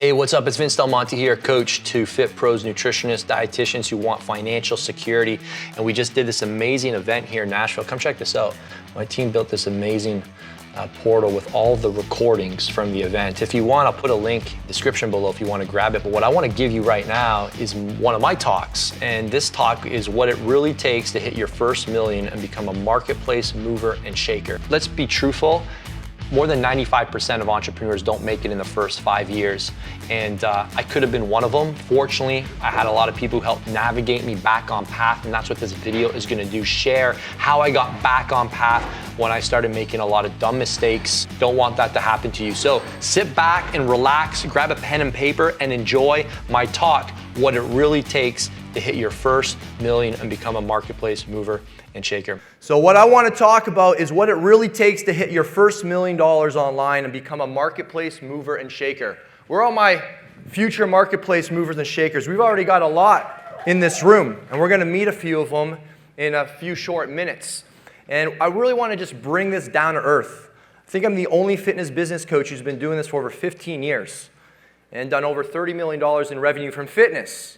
Hey, what's up? It's Vince Del Monte here, coach to fit pros, nutritionists, dietitians who want financial security. And we just did this amazing event here in Nashville. Come check this out. My team built this amazing portal with all the recordings from the event. If you want, I'll put a link in the description below if you want to grab it. But what I want to give you right now is one of my talks. And this talk is what it really takes to hit your first million and become a marketplace mover and shaker. Let's be truthful. More than 95% of entrepreneurs don't make it in the first 5 years. And I could have been one of them. Fortunately, I had a lot of people who helped navigate me back on path, and that's what this video is gonna do. Share how I got back on path when I started making a lot of dumb mistakes. Don't want that to happen to you. So sit back and relax, grab a pen and paper, and enjoy my talk, what it really takes to hit your first million and become a marketplace mover and shaker. So what I want to talk about is what it really takes to hit your first $1 million online and become a marketplace mover and shaker. We're all my future marketplace movers and shakers. We've already got a lot in this room, and we're going to meet a few of them in a few short minutes. And I really want to just bring this down to earth. I think I'm the only fitness business coach who's been doing this for over 15 years and done over $30 million in revenue from fitness.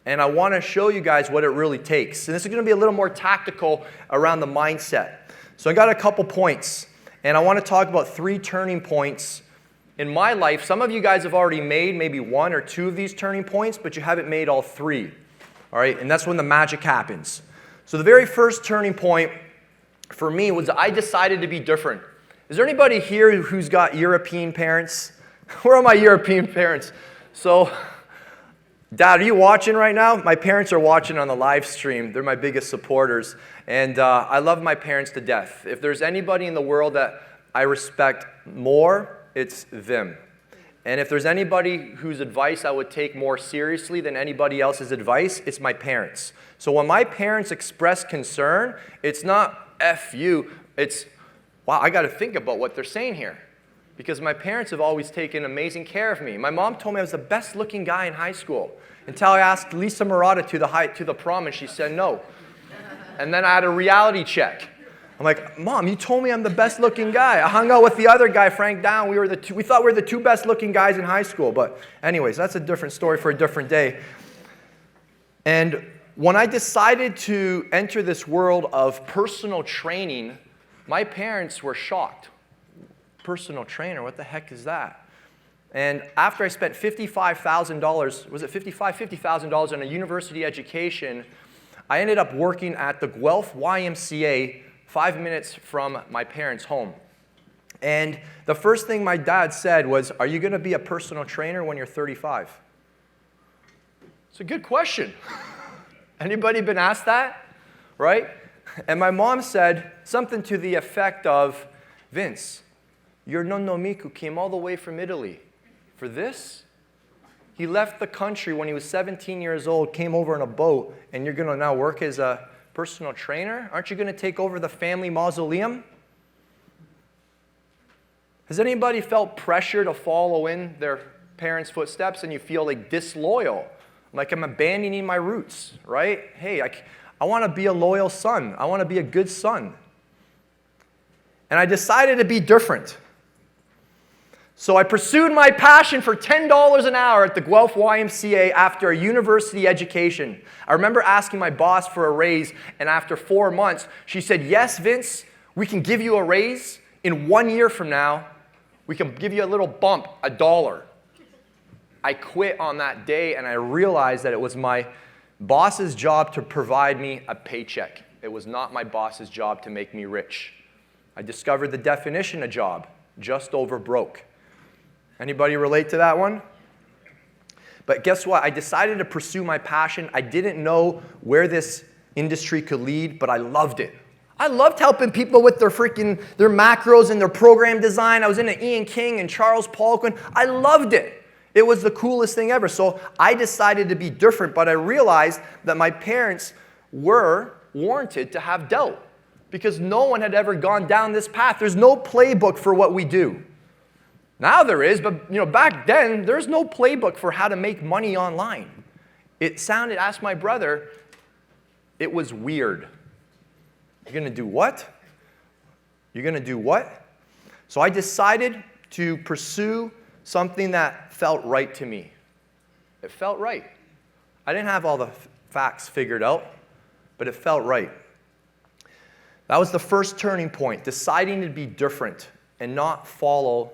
And I want to show you guys what it really takes. And this is going to be a little more tactical around the mindset. So I got a couple points, and I want to talk about 3 turning points in my life. Some of you guys have already made maybe 1 or 2 of these turning points, but you haven't made all 3. All right, and that's when the magic happens. So the very first turning point for me was I decided to be different. Is there anybody here who's got European parents? Where are my European parents? So, Dad, are you watching right now? My parents are watching on the live stream. They're my biggest supporters. And I love my parents to death. If there's anybody in the world that I respect more, it's them. And if there's anybody whose advice I would take more seriously than anybody else's advice, it's my parents. So when my parents express concern, it's not F you, it's, wow, I got to think about what they're saying here. Because my parents have always taken amazing care of me. My mom told me I was the best looking guy in high school until I asked Lisa Murata to the prom and she said no. And then I had a reality check. I'm like, Mom, you told me I'm the best looking guy. I hung out with the other guy, Frank Down. We thought we were the 2 best looking guys in high school. But anyways, that's a different story for a different day. And when I decided to enter this world of personal training, my parents were shocked. Personal trainer, what the heck is that? And after I spent $55,000, was it $50,000 on a university education, I ended up working at the Guelph YMCA 5 minutes from my parents' home. And the first thing my dad said was, are you going to be a personal trainer when you're 35? It's a good question. Anybody been asked that? Right? And my mom said something to the effect of, Vince, your nonno Miku came all the way from Italy for this? He left the country when he was 17 years old, came over on a boat, and you're going to now work as a personal trainer? Aren't you going to take over the family mausoleum? Has anybody felt pressure to follow in their parents' footsteps and you feel like disloyal? Like I'm abandoning my roots, right? Hey, I want to be a loyal son. I want to be a good son. And I decided to be different. So I pursued my passion for $10 an hour at the Guelph YMCA after a university education. I remember asking my boss for a raise, and after 4 months, she said, yes, Vince, we can give you a raise. In 1 year from now, we can give you a little bump, $1. I quit on that day, and I realized that it was my boss's job to provide me a paycheck. It was not my boss's job to make me rich. I discovered the definition of job, just over broke. Anybody relate to that one? But guess what? I decided to pursue my passion. I didn't know where this industry could lead, but I loved it. I loved helping people with their macros and their program design. I was into Ian King and Charles Poliquin. I loved it. It was the coolest thing ever. So I decided to be different, but I realized that my parents were warranted to have doubt because no one had ever gone down this path. There's no playbook for what we do. Now there is, but back then, there's no playbook for how to make money online. It sounded, ask my brother, it was weird. You're going to do what? You're going to do what? So I decided to pursue something that felt right to me. It felt right. I didn't have all the facts figured out, but it felt right. That was the first turning point, deciding to be different and not follow,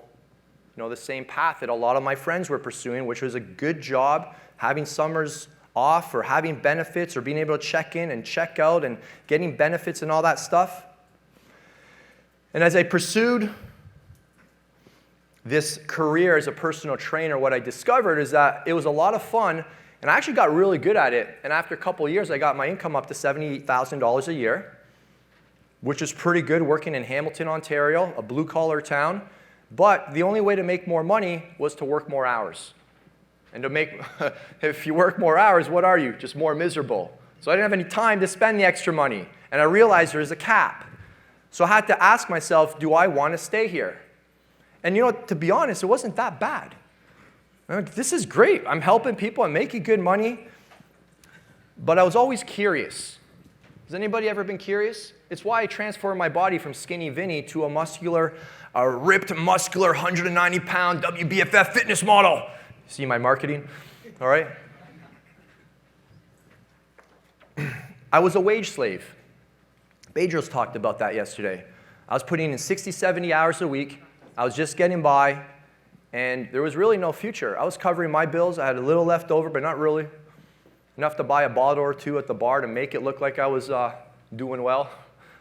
the same path that a lot of my friends were pursuing, which was a good job, having summers off or having benefits or being able to check in and check out and getting benefits and all that stuff. And as I pursued this career as a personal trainer, what I discovered is that it was a lot of fun, and I actually got really good at it. And after a couple of years, I got my income up to $78,000 a year, which is pretty good working in Hamilton, Ontario, a blue-collar town. But the only way to make more money was to work more hours. And if you work more hours, what are you? Just more miserable. So I didn't have any time to spend the extra money. And I realized there's a cap. So I had to ask myself, do I want to stay here? And to be honest, it wasn't that bad. This is great. I'm helping people. I'm making good money. But I was always curious. Has anybody ever been curious? It's why I transformed my body from skinny Vinny to a ripped, muscular, 190-pound WBFF fitness model. See my marketing? All right? I was a wage slave. Bedros talked about that yesterday. I was putting in 60, 70 hours a week. I was just getting by, and there was really no future. I was covering my bills. I had a little left over, but not really. Enough to buy a bottle or two at the bar to make it look like I was doing well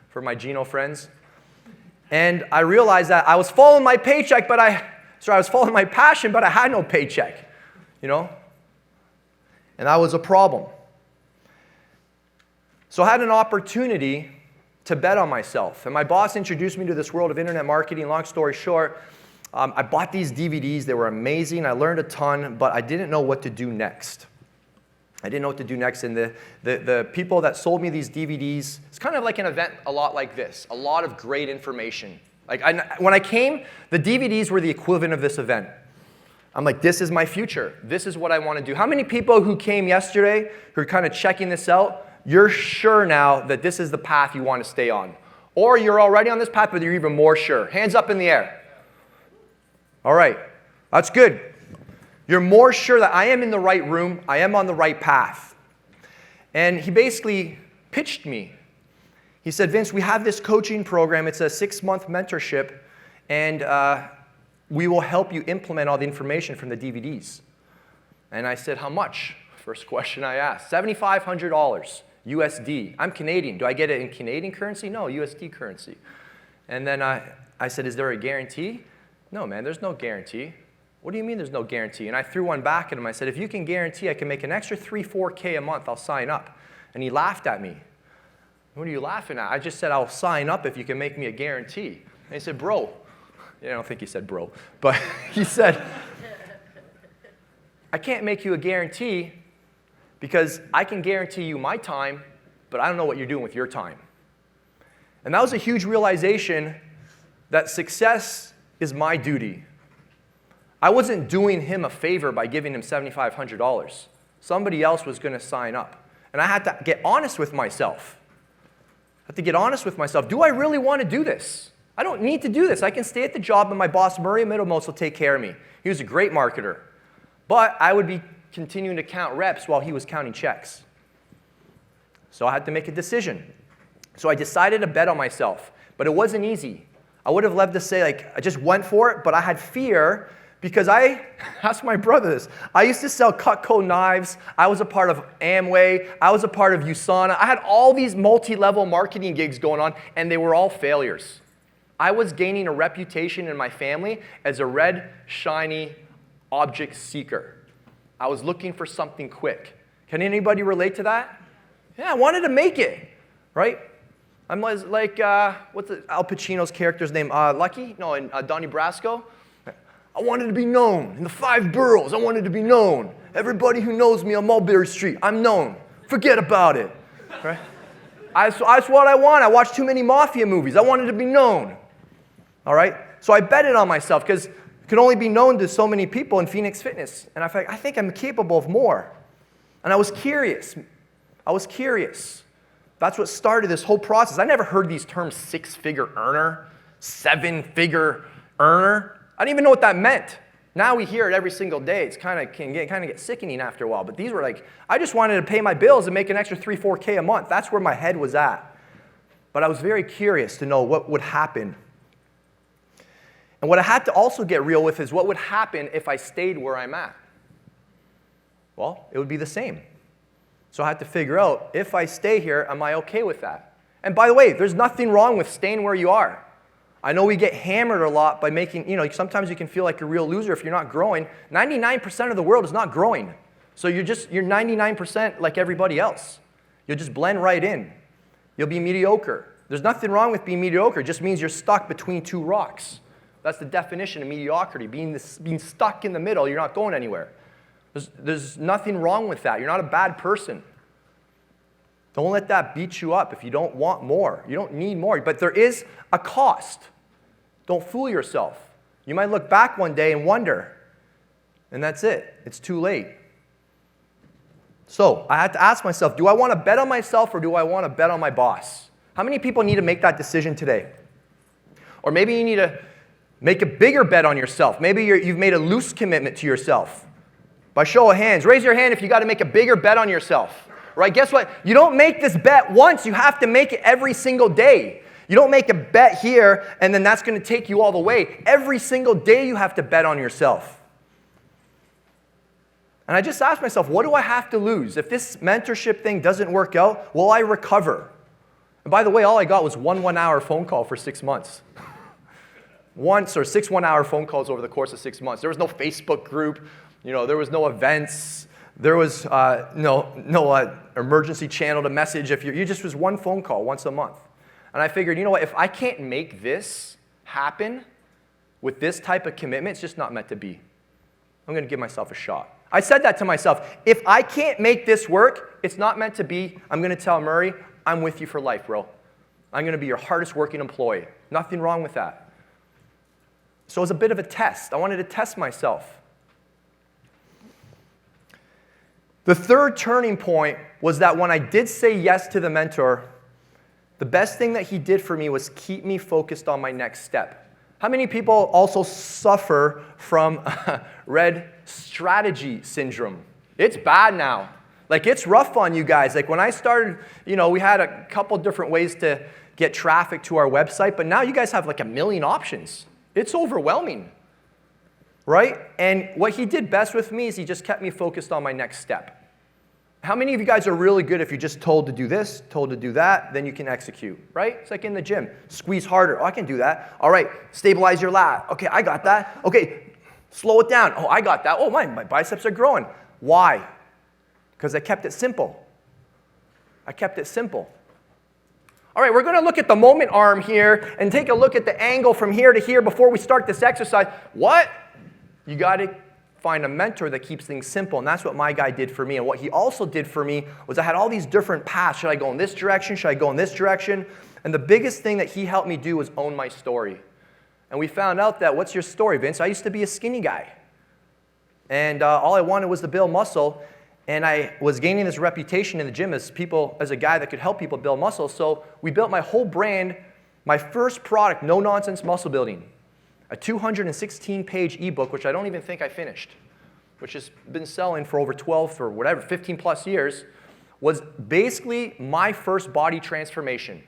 for my Geno friends. And I realized that I was following my paycheck, I was following my passion, but I had no paycheck, And that was a problem. So I had an opportunity to bet on myself. And my boss introduced me to this world of internet marketing. Long story short, I bought these DVDs. They were amazing. I learned a ton, but I didn't know what to do next. And the people that sold me these DVDs, it's kind of like an event a lot like this, a lot of great information. When I came, the DVDs were the equivalent of this event. I'm like, this is my future. This is what I want to do. How many people who came yesterday who are kind of checking this out, you're sure now that this is the path you want to stay on? Or you're already on this path, but you're even more sure. Hands up in the air. All right. That's good. You're more sure that I am in the right room, I am on the right path. And he basically pitched me. He said, Vince, we have this coaching program. It's a 6-month mentorship, and we will help you implement all the information from the DVDs. And I said, how much? First question I asked. $7,500 USD. I'm Canadian. Do I get it in Canadian currency? No, USD currency. And then I said, is there a guarantee? No, man, there's no guarantee. What do you mean there's no guarantee? And I threw one back at him. I said, if you can guarantee I can make an extra $3,000-4,000 a month, I'll sign up. And he laughed at me. What are you laughing at? I just said, I'll sign up if you can make me a guarantee. And he said, bro. I don't think he said bro. But he said, I can't make you a guarantee because I can guarantee you my time, but I don't know what you're doing with your time. And that was a huge realization that success is my duty. I wasn't doing him a favor by giving him $7,500. Somebody else was going to sign up. And I had to get honest with myself. Do I really want to do this? I don't need to do this. I can stay at the job and my boss, Murray Middlemost, will take care of me. He was a great marketer. But I would be continuing to count reps while he was counting checks. So I had to make a decision. So I decided to bet on myself. But it wasn't easy. I would have loved to say, I just went for it, but I had fear because I asked my brother this. I used to sell Cutco knives. I was a part of Amway. I was a part of USANA. I had all these multi-level marketing gigs going on, and they were all failures. I was gaining a reputation in my family as a red, shiny object seeker. I was looking for something quick. Can anybody relate to that? Yeah, I wanted to make it, right? I'm like, what's Al Pacino's character's name? Lucky? No, in Donnie Brasco. I wanted to be known. In the 5 boroughs, I wanted to be known. Everybody who knows me on Mulberry Street, I'm known. Forget about it. Right? That's what I want. I watched too many mafia movies. I wanted to be known. All right? So I betted on myself because it could only be known to so many people in Phoenix Fitness. And I thought, I think I'm capable of more. And I was curious. That's what started this whole process. I never heard these terms 6-figure earner, 7-figure earner. I didn't even know what that meant. Now we hear it every single day. It's kind of get sickening after a while. But these were like, I just wanted to pay my bills and make an extra 3, 4K a month. That's where my head was at. But I was very curious to know what would happen. And what I had to also get real with is what would happen if I stayed where I'm at. Well, it would be the same. So I had to figure out, if I stay here, am I okay with that? And by the way, there's nothing wrong with staying where you are. I know we get hammered a lot by making, sometimes you can feel like a real loser if you're not growing. 99% of the world is not growing. So you're 99% like everybody else. You'll just blend right in. You'll be mediocre. There's nothing wrong with being mediocre. It just means you're stuck between two rocks. That's the definition of mediocrity, being stuck in the middle. You're not going anywhere. There's nothing wrong with that. You're not a bad person. Don't let that beat you up if you don't want more. You don't need more. But there is a cost. Don't fool yourself. You might look back one day and wonder, and that's it. It's too late. So I had to ask myself, do I want to bet on myself or do I want to bet on my boss? How many people need to make that decision today? Or maybe you need to make a bigger bet on yourself. Maybe you've made a loose commitment to yourself. By show of hands, raise your hand if you got to make a bigger bet on yourself. Right? Guess what? You don't make this bet once. You have to make it every single day. You don't make a bet here and then that's going to take you all the way. Every single day you have to bet on yourself. And I just asked myself, what do I have to lose? If this mentorship thing doesn't work out, will I recover? And by the way, all I got was one 1-hour phone call for 6 months. Six 1-hour phone calls over the course of 6 months. There was no Facebook group. There was no events. There was no emergency channel to message. If you just was one phone call once a month. And I figured, what? If I can't make this happen with this type of commitment, it's just not meant to be. I'm going to give myself a shot. I said that to myself. If I can't make this work, it's not meant to be. I'm going to tell Murray, I'm with you for life, bro. I'm going to be your hardest working employee. Nothing wrong with that. So it was a bit of a test. I wanted to test myself. The third turning point was that when I did say yes to the mentor, the best thing that he did for me was keep me focused on my next step. How many people also suffer from red strategy syndrome? It's bad now. It's rough on you guys. When I started, we had a couple different ways to get traffic to our website, but now you guys have 1 million options. It's overwhelming, right? And what he did best with me is he just kept me focused on my next step. How many of you guys are really good if you're just told to do this, told to do that, then you can execute, right? It's like in the gym. Squeeze harder. Oh, I can do that. All right, stabilize your lat. Okay, I got that. Okay, slow it down. Oh, I got that. Oh, my biceps are growing. Why? Because I kept it simple. I kept it simple. All right, we're going to look at the moment arm here and take a look at the angle from here to here before we start this exercise. What? You got to find a mentor that keeps things simple, and that's what my guy did for me. And what he also did for me was I had all these different paths. Should I go in this direction? Should I go in this direction? And the biggest thing that he helped me do was own my story. And we found out that, what's your story, Vince? I used to be a skinny guy. And all I wanted was to build muscle. And I was gaining this reputation in the gym as a guy that could help people build muscle. So we built my whole brand, my first product, No Nonsense Muscle Building. A 216-page ebook, which I don't even think I finished, which has been selling for over 15 plus years, was basically my first body transformation.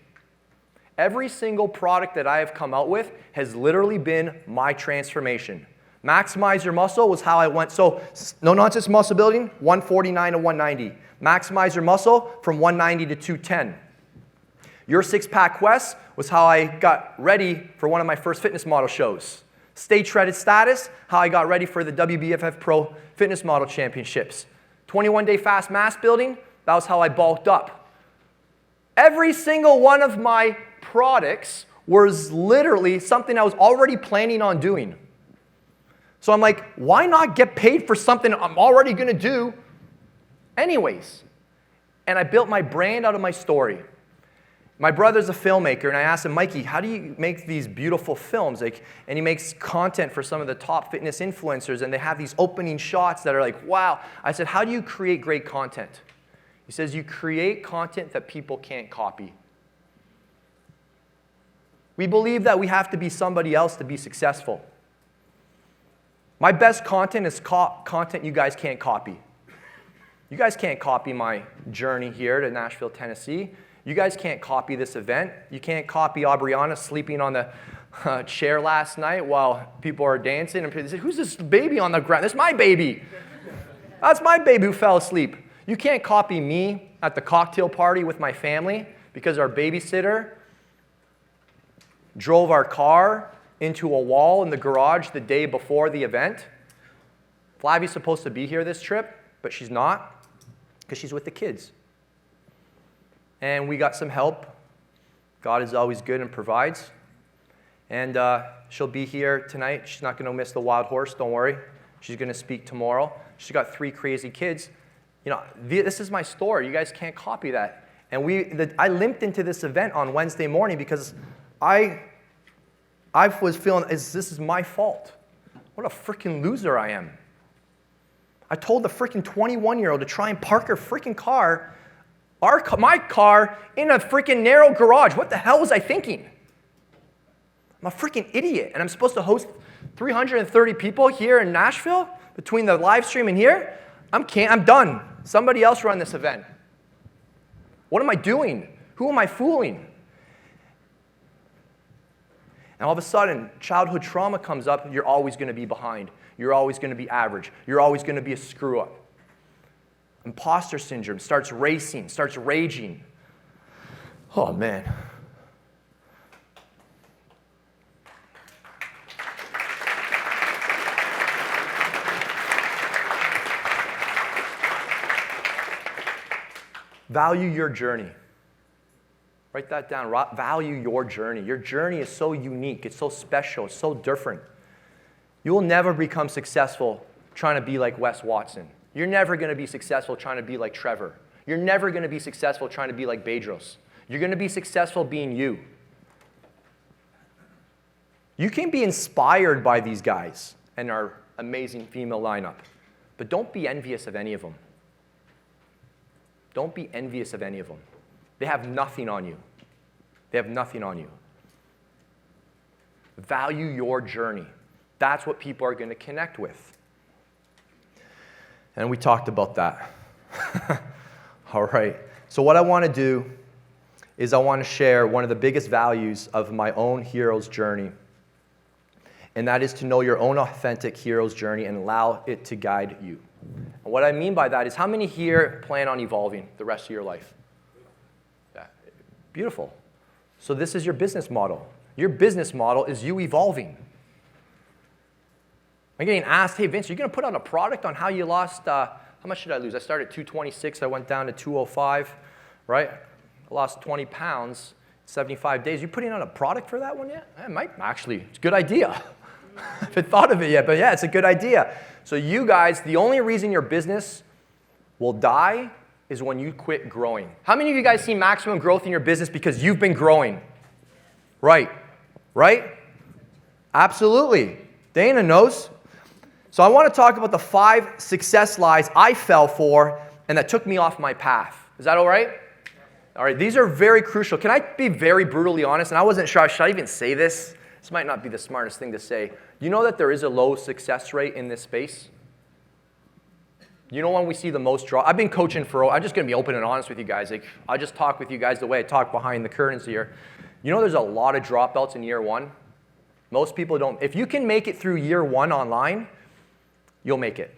Every single product that I have come out with has literally been my transformation. Maximize Your Muscle was how I went. So No Nonsense Muscle Building, 149 to 190. Maximize Your Muscle from 190 to 210. Your Six-Pack Quest was how I got ready for one of my first fitness model shows. Stay Shredded Status, how I got ready for the WBFF Pro Fitness Model Championships. 21-day fast mass building, that was how I bulked up. Every single one of my products was literally something I was already planning on doing. So I'm like, why not get paid for something I'm already going to do anyways? And I built my brand out of my story. My brother's a filmmaker, and I asked him, Mikey, how do you make these beautiful films? And he makes content for some of the top fitness influencers, and they have these opening shots that are like, wow. I said, how do you create great content? He says, you create content that people can't copy. We believe that we have to be somebody else to be successful. My best content is content you guys can't copy. You guys can't copy my journey here to Nashville, Tennessee. You guys can't copy this event. You can't copy Aubriana sleeping on the chair last night while people are dancing. And people say, who's this baby on the ground? That's my baby. That's my baby who fell asleep. You can't copy me at the cocktail party with my family because our babysitter drove our car into a wall in the garage the day before the event. Flavia's supposed to be here this trip, but she's not because she's with the kids. And we got some help. God is always good and provides. And she'll be here tonight. She's not going to miss the wild horse, don't worry. She's going to speak tomorrow. She's got 3 crazy kids. You know, this is my story. You guys can't copy that. And I limped into this event on Wednesday morning because I was feeling this is my fault. What a freaking loser I am. I told the freaking 21-year-old to try and park her freaking car, my car, in a freaking narrow garage. What the hell was I thinking? I'm a freaking idiot, and I'm supposed to host 330 people here in Nashville between the live stream and here? I'm done. Somebody else run this event. What am I doing? Who am I fooling? And all of a sudden, childhood trauma comes up, and you're always going to be behind. You're always going to be average. You're always going to be a screw-up. Imposter syndrome starts racing, starts raging. Oh, man. Value your journey. Write that down. Value your journey. Your journey is so unique. It's so special. It's so different. You will never become successful trying to be like Wes Watson. You're never going to be successful trying to be like Trevor. You're never going to be successful trying to be like Bedros. You're going to be successful being you. You can be inspired by these guys and our amazing female lineup, but don't be envious of any of them. Don't be envious of any of them. They have nothing on you. They have nothing on you. Value your journey. That's what people are going to connect with. And we talked about that. All right. So what I want to do is I want to share one of the biggest values of my own hero's journey. And that is to know your own authentic hero's journey and allow it to guide you. And what I mean by that is how many here plan on evolving the rest of your life? Yeah. Beautiful. So this is your business model. Your business model is you evolving. I'm getting asked, hey, Vince, are you going to put out a product on how you lost, how much did I lose? I started at 226. I went down to 205, right? I lost 20 pounds, 75 days. You putting out a product for that one yet? I might, actually. It's a good idea. I haven't thought of it yet, but yeah, it's a good idea. So you guys, the only reason your business will die is when you quit growing. How many of you guys see maximum growth in your business because you've been growing? Right. Right? Absolutely. Dana knows. So I want to talk about the 5 success lies I fell for and that took me off my path. Is that all right? All right, these are very crucial. Can I be very brutally honest? And I wasn't sure, should I even say this? This might not be the smartest thing to say. You know that there is a low success rate in this space? You know when we see the most drop? I've been coaching I'm just going to be open and honest with you guys. Like, I'll just talk with you guys the way I talk behind the curtains here. You know there's a lot of dropouts in year 1? Most people don't. If you can make it through year 1 online, you'll make it.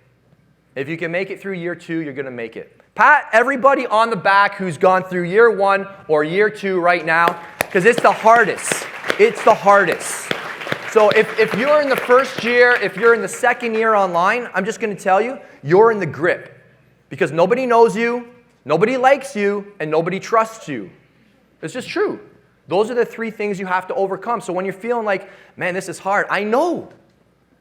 If you can make it through year 2, you're going to make it. Pat everybody on the back who's gone through year 1 or year 2 right now, because it's the hardest. It's the hardest. So if you're in the first year, if you're in the second year online, I'm just going to tell you, you're in the grip. Because nobody knows you, nobody likes you, and nobody trusts you. It's just true. Those are the 3 things you have to overcome. So when you're feeling like, man, this is hard, I know.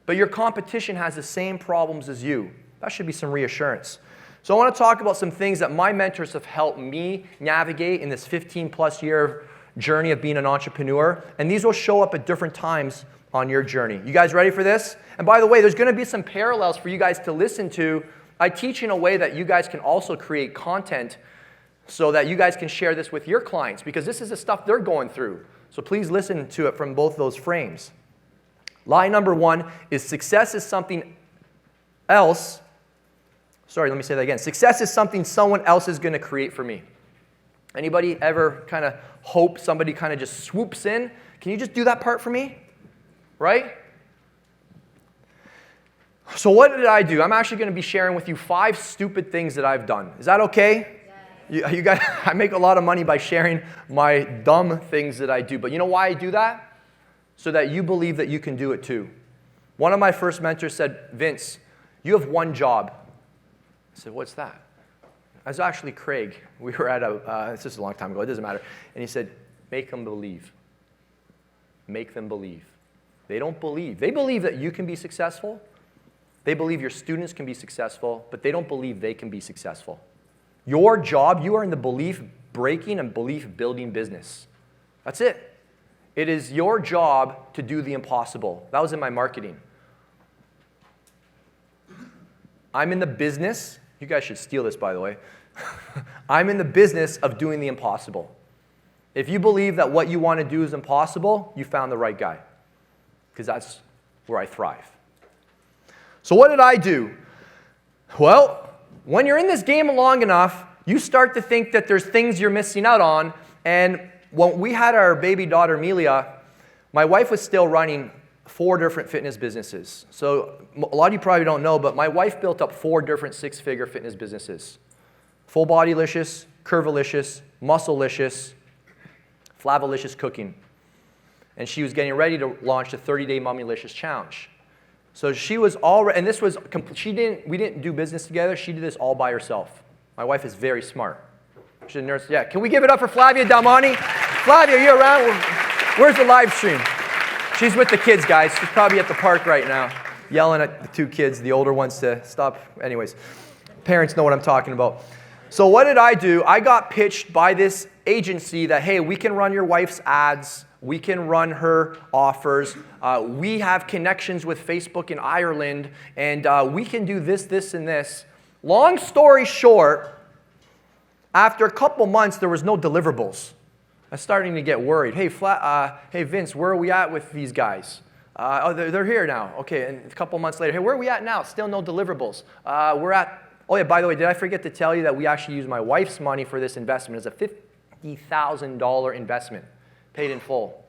But your competition has the same problems as you. That should be some reassurance. So I want to talk about some things that my mentors have helped me navigate in this 15-plus year journey of being an entrepreneur. And these will show up at different times on your journey. You guys ready for this? And by the way, there's going to be some parallels for you guys to listen to. I teach in a way that you guys can also create content so that you guys can share this with your clients because this is the stuff they're going through. So please listen to it from both those frames. Lie number one is success is something else. Sorry, let me say that again. Success is something someone else is going to create for me. Anybody ever kind of hope somebody kind of just swoops in? Can you just do that part for me? Right? So what did I do? I'm actually going to be sharing with you 5 stupid things that I've done. Is that okay? Yeah. You guys, I make a lot of money by sharing my dumb things that I do. But you know why I do that? So that you believe that you can do it too. One of my first mentors said, Vince, you have one job. I said, what's that? I was actually Craig. We were at it's just a long time ago. It doesn't matter. And he said, make them believe. Make them believe. They don't believe. They believe that you can be successful. They believe your students can be successful, but they don't believe they can be successful. Your job, you are in the belief-breaking and belief-building business. That's it. It is your job to do the impossible. That was in my marketing. I'm in the business. You guys should steal this, by the way. I'm in the business of doing the impossible. If you believe that what you want to do is impossible, you found the right guy, because that's where I thrive. So what did I do? Well, when you're in this game long enough, you start to think that there's things you're missing out on. And when we had our baby daughter, Amelia, my wife was still running 4 different fitness businesses. So a lot of you probably don't know, but my wife built up 4 different 6-figure fitness businesses. Full Bodylicious, Curvilicious, Musclelicious, Flavolicious Cooking. And she was getting ready to launch the 30-day Mummylicious Challenge. So she was already, and this was, we didn't do business together. She did this all by herself. My wife is very smart. She's a nurse. Yeah, can we give it up for Flavia Dalmani? Flavia, are you around? Where's the live stream? She's with the kids, guys. She's probably at the park right now, yelling at the 2 kids, the older ones, to stop. Anyways, parents know what I'm talking about. So what did I do? I got pitched by this agency that, hey, we can run your wife's ads. We can run her offers. We have connections with Facebook in Ireland, and we can do this, this, and this. Long story short, after a couple months, there was no deliverables. I was starting to get worried. Hey, hey, Vince, where are we at with these guys? Oh, they're here now. Okay, and a couple months later, hey, where are we at now? Still no deliverables. We're at, oh yeah, by the way, did I forget to tell you that we actually used my wife's money for this investment? It's a $50,000 investment, paid in full.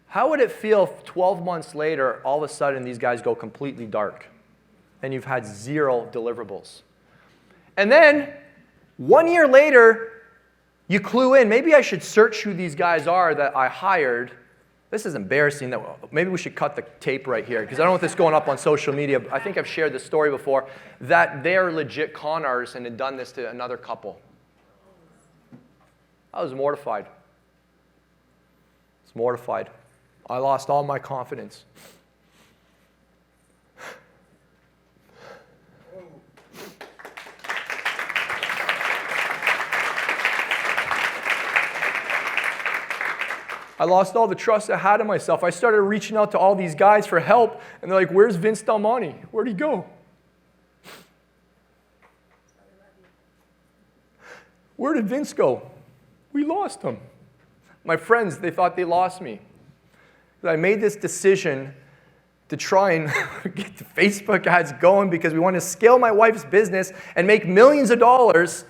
How would it feel if 12 months later, all of a sudden, these guys go completely dark, and you've had 0 deliverables? And then, 1 year later, you clue in, maybe I should search who these guys are that I hired. This is embarrassing. Maybe we should cut the tape right here, because I don't want this going up on social media. I think I've shared this story before, that they're legit con artists and had done this to another couple. I was mortified. I was mortified. I lost all my confidence. I lost all the trust I had in myself. I started reaching out to all these guys for help, and they're like, where's Vince Dalmani? Where'd he go? Where did Vince go? We lost him. My friends, they thought they lost me. I made this decision to try and get the Facebook ads going because we want to scale my wife's business and make millions of dollars.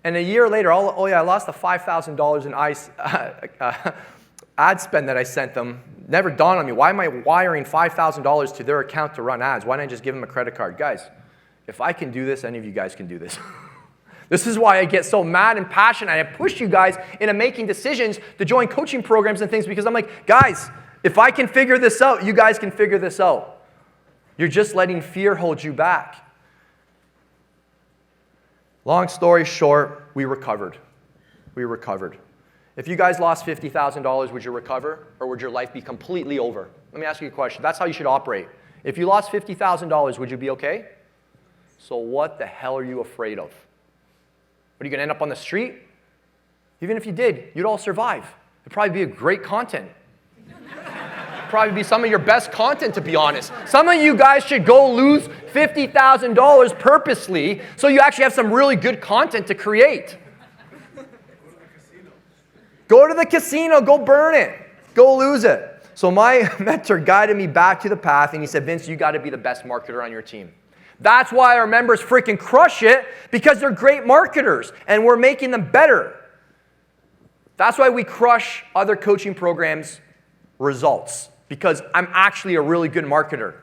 And a year later, I lost the $5,000 in ad spend that I sent them. Never dawned on me. Why am I wiring $5,000 to their account to run ads? Why don't I just give them a credit card? Guys, if I can do this, any of you guys can do this. This is why I get so mad and passionate. I push you guys into making decisions to join coaching programs and things, because I'm like, guys, if I can figure this out, you guys can figure this out. You're just letting fear hold you back. Long story short, we recovered. We recovered. If you guys lost $50,000, would you recover, or would your life be completely over? Let me ask you a question. That's how you should operate. If you lost $50,000, would you be okay? So what the hell are you afraid of? Are you going to end up on the street? Even if you did, you'd all survive. It'd probably be a great content. Probably be some of your best content, to be honest. Some of you guys should go lose $50,000 purposely so you actually have some really good content to create. Go to the casino, go burn it, go lose it. So my mentor guided me back to the path, and he said, Vince, you got to be the best marketer on your team. That's why our members freaking crush it, because they're great marketers, and we're making them better. That's why we crush other coaching programs' results, because I'm actually a really good marketer.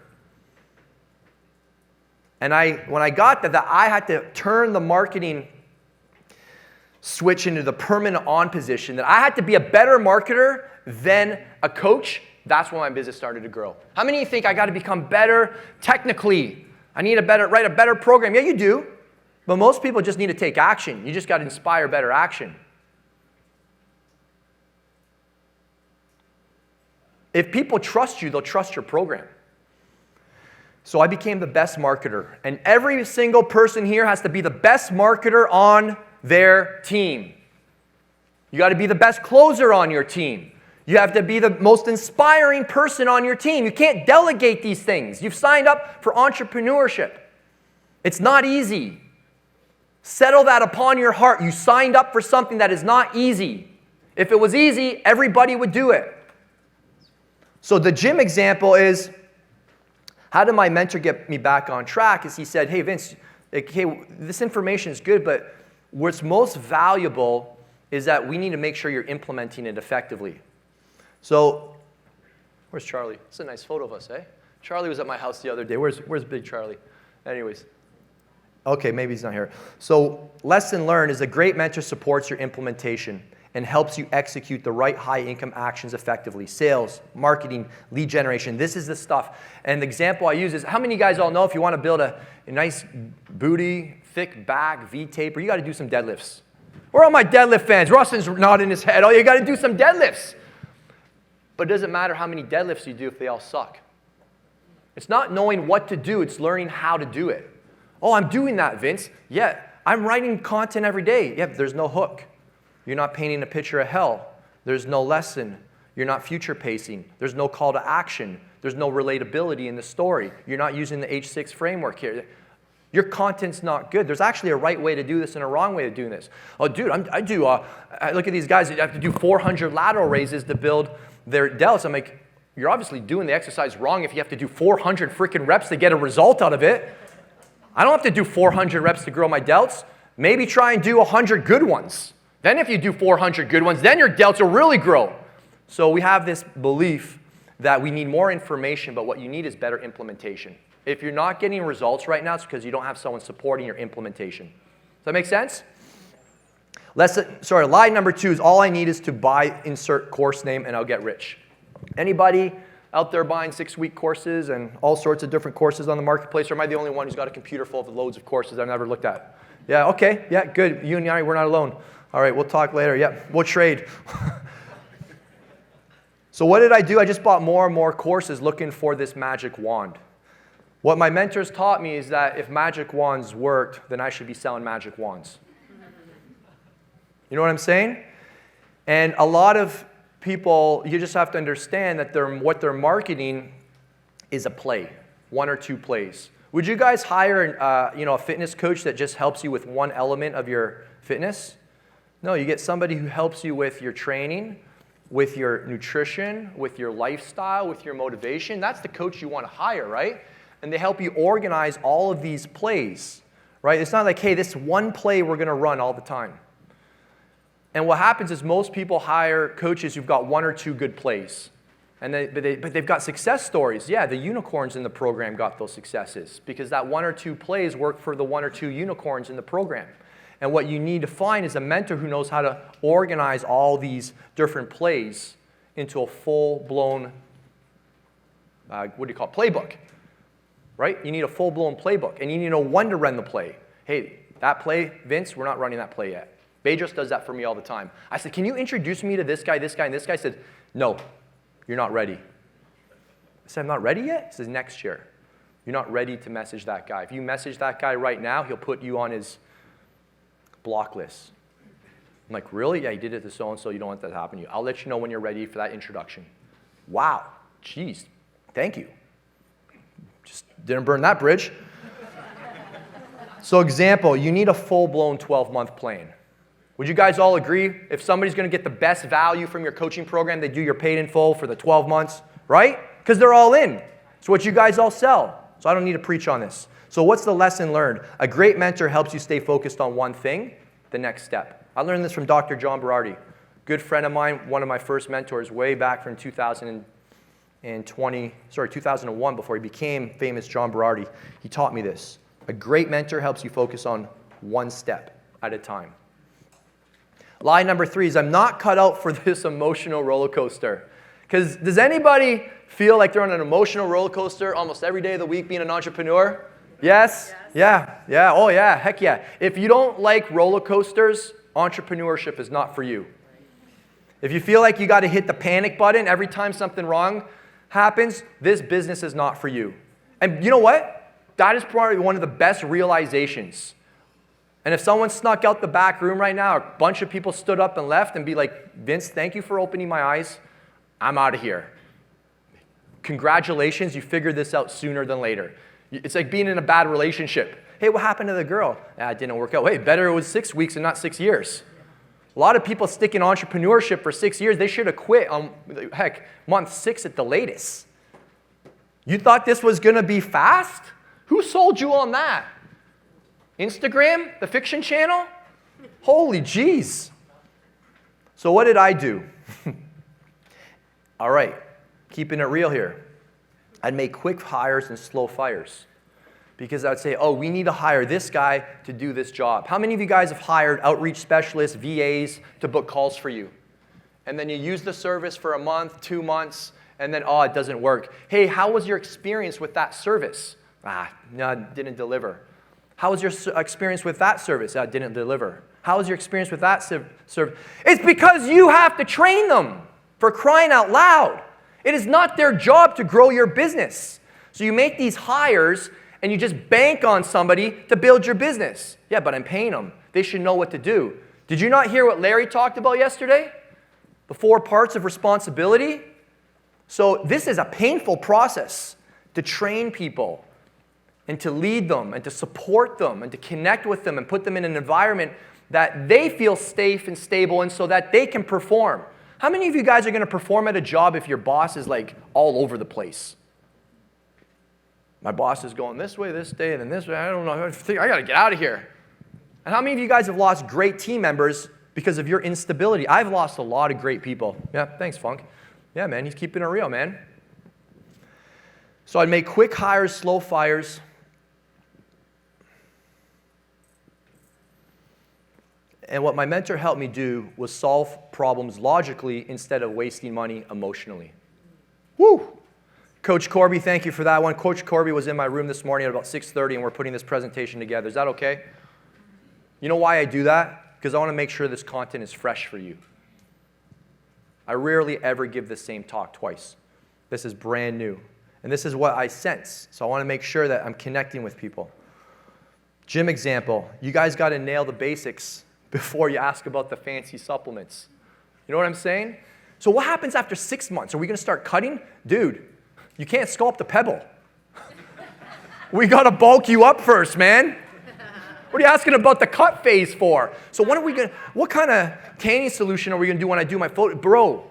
And when I got that I had to turn the marketing switch into the permanent on position, that I had to be a better marketer than a coach, that's when my business started to grow. How many of you think I got to become better technically? I need write a better program. Yeah, you do. But most people just need to take action. You just got to inspire better action. If people trust you, they'll trust your program. So I became the best marketer. And every single person here has to be the best marketer on their team. You got to be the best closer on your team. You have to be the most inspiring person on your team. You can't delegate these things. You've signed up for entrepreneurship. It's not easy. Settle that upon your heart. You signed up for something that is not easy. If it was easy, everybody would do it. So the gym example is, how did my mentor get me back on track? Is he said, hey, Vince, hey, this information is good, but what's most valuable is that we need to make sure you're implementing it effectively. So, where's Charlie? It's a nice photo of us, eh? Charlie was at my house the other day. Where's big Charlie? Anyways. Okay, maybe he's not here. So, lesson learned is a great mentor supports your implementation and helps you execute the right high-income actions effectively. Sales, marketing, lead generation. This is the stuff. And the example I use is, how many of you guys all know if you want to build a nice booty, thick back, V-taper, you got to do some deadlifts. Where are all my deadlift fans? Rustin's nodding his head. Oh, you got to do some deadlifts. But it doesn't matter how many deadlifts you do if they all suck. It's not knowing what to do. It's learning how to do it. Oh, I'm doing that, Vince. Yeah, I'm writing content every day. Yeah, but there's no hook. You're not painting a picture of hell. There's no lesson. You're not future pacing. There's no call to action. There's no relatability in the story. You're not using the H6 framework here. Your content's not good. There's actually a right way to do this and a wrong way of doing this. Oh, dude, I look at these guys that have to do 400 lateral raises to build their delts. I'm like, you're obviously doing the exercise wrong if you have to do 400 freaking reps to get a result out of it. I don't have to do 400 reps to grow my delts. Maybe try and do 100 good ones. Then if you do 400 good ones, then your delts will really grow. So we have this belief that we need more information, but what you need is better implementation. If you're not getting results right now, it's because you don't have someone supporting your implementation. Does that make sense? Lie number 2 is all I need is to buy, insert course name, and I'll get rich. Anybody out there buying 6-week courses and all sorts of different courses on the marketplace, or am I the only one who's got a computer full of loads of courses I've never looked at? Yeah, okay, yeah, good. You and I, we're not alone. All right, we'll talk later. Yeah, we'll trade. So what did I do? I just bought more and more courses looking for this magic wand. What my mentors taught me is that if magic wands worked, then I should be selling magic wands. You know what I'm saying? And a lot of people, you just have to understand that what they're marketing is a play, 1 or 2 plays. Would you guys hire a fitness coach that just helps you with one element of your fitness? No, you get somebody who helps you with your training, with your nutrition, with your lifestyle, with your motivation. That's the coach you want to hire, right? And they help you organize all of these plays, right? It's not like, hey, this one play we're going to run all the time. And what happens is most people hire coaches who've got 1 or 2 good plays. But they've got success stories. Yeah, the unicorns in the program got those successes because that 1 or 2 plays worked for the 1 or 2 unicorns in the program. And what you need to find is a mentor who knows how to organize all these different plays into a full-blown, playbook, right? You need a full-blown playbook, and you need to know when to run the play. Hey, that play, Vince, we're not running that play yet. Bedros does that for me all the time. I said, can you introduce me to this guy, and this guy said, no, you're not ready. I said, I'm not ready yet? He says, next year. You're not ready to message that guy. If you message that guy right now, he'll put you on his block list. I'm like, really? Yeah, he did it to so-and-so. You don't want that to happen to you. I'll let you know when you're ready for that introduction. Wow. Jeez. Thank you. Just didn't burn that bridge. So example, you need a full-blown 12-month plan. Would you guys all agree? If somebody's going to get the best value from your coaching program, they do your paid in full for the 12 months, right? Because they're all in. It's what you guys all sell. So I don't need to preach on this. So what's the lesson learned? A great mentor helps you stay focused on one thing, the next step. I learned this from Dr. John Berardi, good friend of mine, one of my first mentors way back from 2001 before he became famous John Berardi. He taught me this. A great mentor helps you focus on one step at a time. Lie number 3 is I'm not cut out for this emotional roller coaster. Because does anybody feel like they're on an emotional roller coaster almost every day of the week being an entrepreneur? Yes? Yeah. Oh yeah, heck yeah. If you don't like roller coasters, entrepreneurship is not for you. If you feel like you got to hit the panic button every time something wrong happens, this business is not for you. And you know what? That is probably one of the best realizations. And if someone snuck out the back room right now, a bunch of people stood up and left and be like, Vince, thank you for opening my eyes. I'm out of here. Congratulations, you figured this out sooner than later. It's like being in a bad relationship. Hey, what happened to the girl? It didn't work out. Hey, better it was 6 weeks and not 6 years. A lot of people stick in entrepreneurship for 6 years. They should have quit on, month 6 at the latest. You thought this was going to be fast? Who sold you on that? Instagram? The fiction channel? Holy jeez. So what did I do? All right, keeping it real here. I'd make quick hires and slow fires. Because I'd say, we need to hire this guy to do this job. How many of you guys have hired outreach specialists, VAs, to book calls for you? And then you use the service for a month, 2 months, and then, it doesn't work. Hey, how was your experience with that service? No, it didn't deliver. How was your experience with that service? It didn't deliver. How was your experience with that service? It's because you have to train them, for crying out loud. It is not their job to grow your business. So you make these hires, and you just bank on somebody to build your business. Yeah, but I'm paying them. They should know what to do. Did you not hear what Larry talked about yesterday? The 4 parts of responsibility? So this is a painful process to train people and to lead them and to support them and to connect with them and put them in an environment that they feel safe and stable in so that they can perform. How many of you guys are going to perform at a job if your boss is like all over the place? My boss is going this way this day and then this way. I don't know. I got to get out of here. And how many of you guys have lost great team members because of your instability? I've lost a lot of great people. Yeah, thanks, Funk. Yeah, man, he's keeping it real, man. So I'd make quick hires, slow fires. And what my mentor helped me do was solve problems logically instead of wasting money emotionally. Woo! Coach Corby, thank you for that one. Coach Corby was in my room this morning at about 6:30, and we're putting this presentation together. Is that okay? You know why I do that? Because I want to make sure this content is fresh for you. I rarely ever give the same talk twice. This is brand new. And this is what I sense. So I want to make sure that I'm connecting with people. Gym example. You guys got to nail the basics before you ask about the fancy supplements. You know what I'm saying? So what happens after 6 months? Are we going to start cutting? Dude, you can't sculpt a pebble. We got to bulk you up first, man. What are you asking about the cut phase for? So what kind of tanning solution are we going to do when I do my photo? Bro,